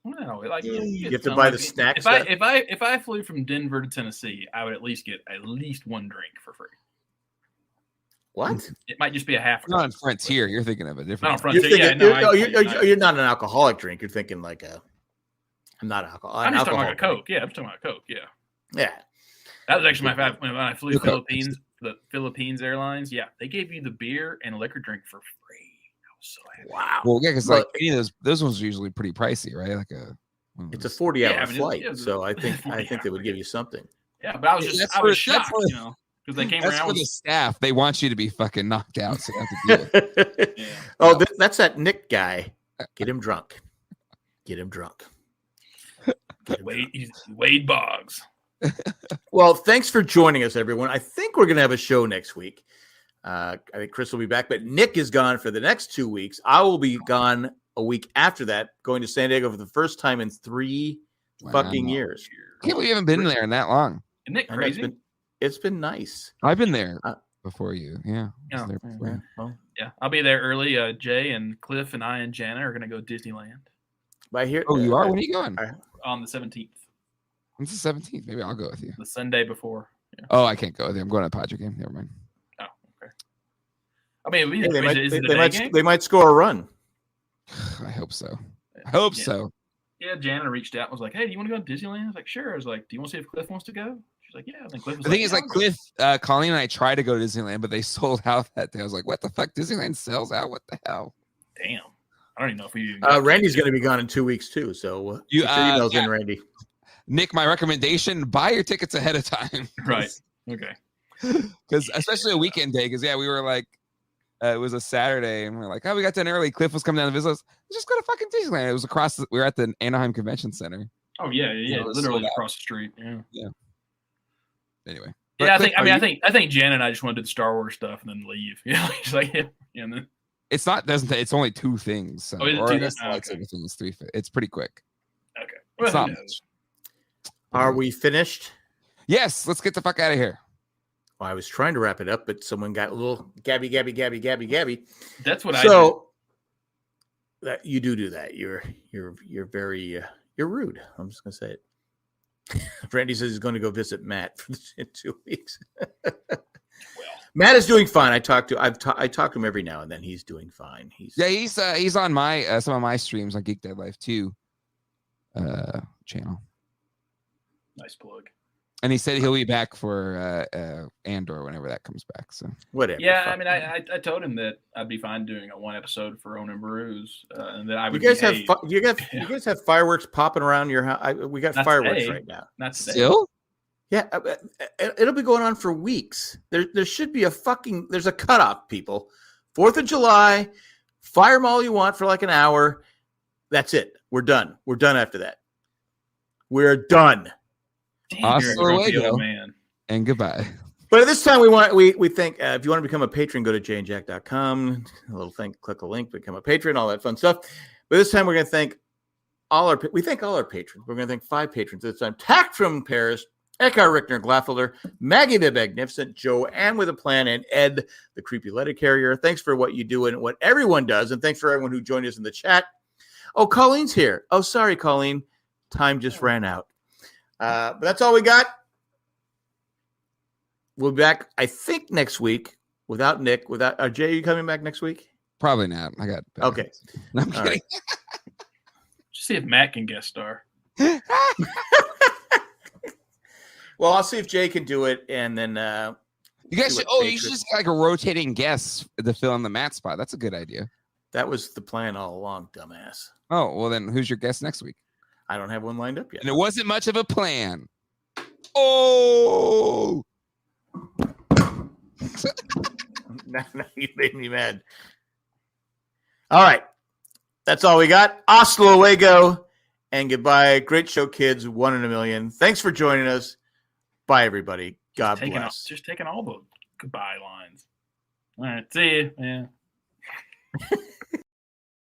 No, like you have to buy the snacks. If I flew from Denver to Tennessee, I would at least get one drink for free. What? It might just be a half. Not on Frontier. You're thinking of a different. You're not an alcoholic drink. You're thinking like I'm not alcohol. I'm just talking about a Coke. Yeah, I'm talking about a Coke. Yeah. Yeah. That was actually when I flew the Philippines Airlines. Yeah, they gave you the beer and liquor drink for free. I was so happy. Wow. Well, yeah, because like any of those ones are usually pretty pricey, right? Like it's a 40-hour flight, so I think they would give you something. Yeah, but I was shocked, because they came that's around. For the staff, they want you to be fucking knocked out, so you have to do it. Yeah. Oh, that's that Nick guy. Get him drunk. Wade Boggs. Well, thanks for joining us, everyone. I think we're going to have a show next week. I think Chris will be back, but Nick is gone for the next 2 weeks. I will be gone a week after that, going to San Diego for the first time in 3 fucking years. I can't believe you haven't been there in that long. Isn't it I know, crazy? it's been nice. I've been there before you. Yeah. I was Oh, there before you. Well, Yeah, I'll be there early. Jay and Cliff and I and Jana are gonna go to Disneyland but I hear. Oh, you are? When are you going? on the 17th, It's the 17th. Maybe I'll go with you. the Sunday before. Yeah. Oh, I can't go with you. I'm going to a Padre game. Never mind. Oh, okay. I mean, is it a day game? They might score a run. I hope so. I hope Yeah. so. Yeah, Jana reached out and was like, "Hey, do you want to go to Disneyland?" I was like, "Sure." I was like, "Do you want to see if Cliff wants to go?" She's like, "Yeah." And then Cliff was The thing is, "Yeah, like I'll go." Cliff, Colleen, and I tried to go to Disneyland, but they sold out that day. I was like, "What the fuck? Disneyland sells out? What the hell?" Damn, I don't even know if we. Randy's going to be gone in 2 weeks too, so You, get your emails in, Randy. Nick, my recommendation: buy your tickets ahead of time. Right. Okay. Because especially a weekend day. Because we were like, it was a Saturday, and we are like, oh, we got done early. Cliff was coming down to visit us. Let's just go to fucking Disneyland. It was across. We were at the Anaheim Convention Center. Oh yeah, it was literally sold out. across the street. Yeah. Anyway. Yeah, Cliff, I think Jan and I just want to do the Star Wars stuff and then leave. Yeah, she's like, yeah, and then It's not. Doesn't. It's only 2 things. So, is it or 2 I guess things? the lightsaber thing is 3. It's pretty quick. okay. It's Well, not who knows? Are we finished? Yes. Let's get the fuck out of here. Well, I was trying to wrap it up, but someone got a little gabby. That's what I do. So that you do that. You're very you're rude. I'm just gonna say it. Randy says he's going to go visit Matt in 2 weeks. Matt is doing fine. I talk to him every now and then. He's doing fine. He's on my some of my streams on Geek Dead Life 2 channel. Nice plug. And he said he'll be back for Andor whenever that comes back. So Whatever. Yeah, fuck I mean, I told him that I'd be fine doing a 1 episode for Own and Brews, and that I You would. guys behave. you guys have fireworks popping around your house. We got Not fireworks today. right now. Not today. still, Yeah, it'll be going on for weeks. There should be there's a cutoff, people. 4th of July, fire them all you want for like an hour. That's it. We're done. We're done after that. We're done. Damn, you're a Hasta grumpy luego. old man. and goodbye. But at this time, we think if you want to become a patron, go to jayandjack.com. A little thing, click a link, become a patron, all that fun stuff. But this time, we're going to thank all our patrons. We're going to thank 5 patrons this time. Tack from Paris, Eckhart Rickner Glaffelder, Maggie the Magnificent, Joanne with a Plan, and Ed, the creepy letter carrier. Thanks for what you do and what everyone does. And thanks for everyone who joined us in the chat. Oh, Colleen's here. Oh, sorry, Colleen. Time just ran out. But that's all we got. We'll be back, I think, next week without Nick. Jay, are you coming back next week? Probably not. I got Okay. No, I'm All kidding. Just see if Matt can guest star. Well, I'll see if Jay can do it, and then You guys see should. what Oh, you patrons- should just get like a rotating guest to fill in the Matt spot. That's a good idea. That was the plan all along, dumbass. Oh well, then who's your guest next week? I don't have one lined up yet. And it wasn't much of a plan. Oh, Now you made me mad. All right. That's all we got. Hasta luego and goodbye. Great show, kids. 1 in a million. Thanks for joining us. Bye, everybody. God bless. Just taking all the goodbye lines. All right. See you. Yeah.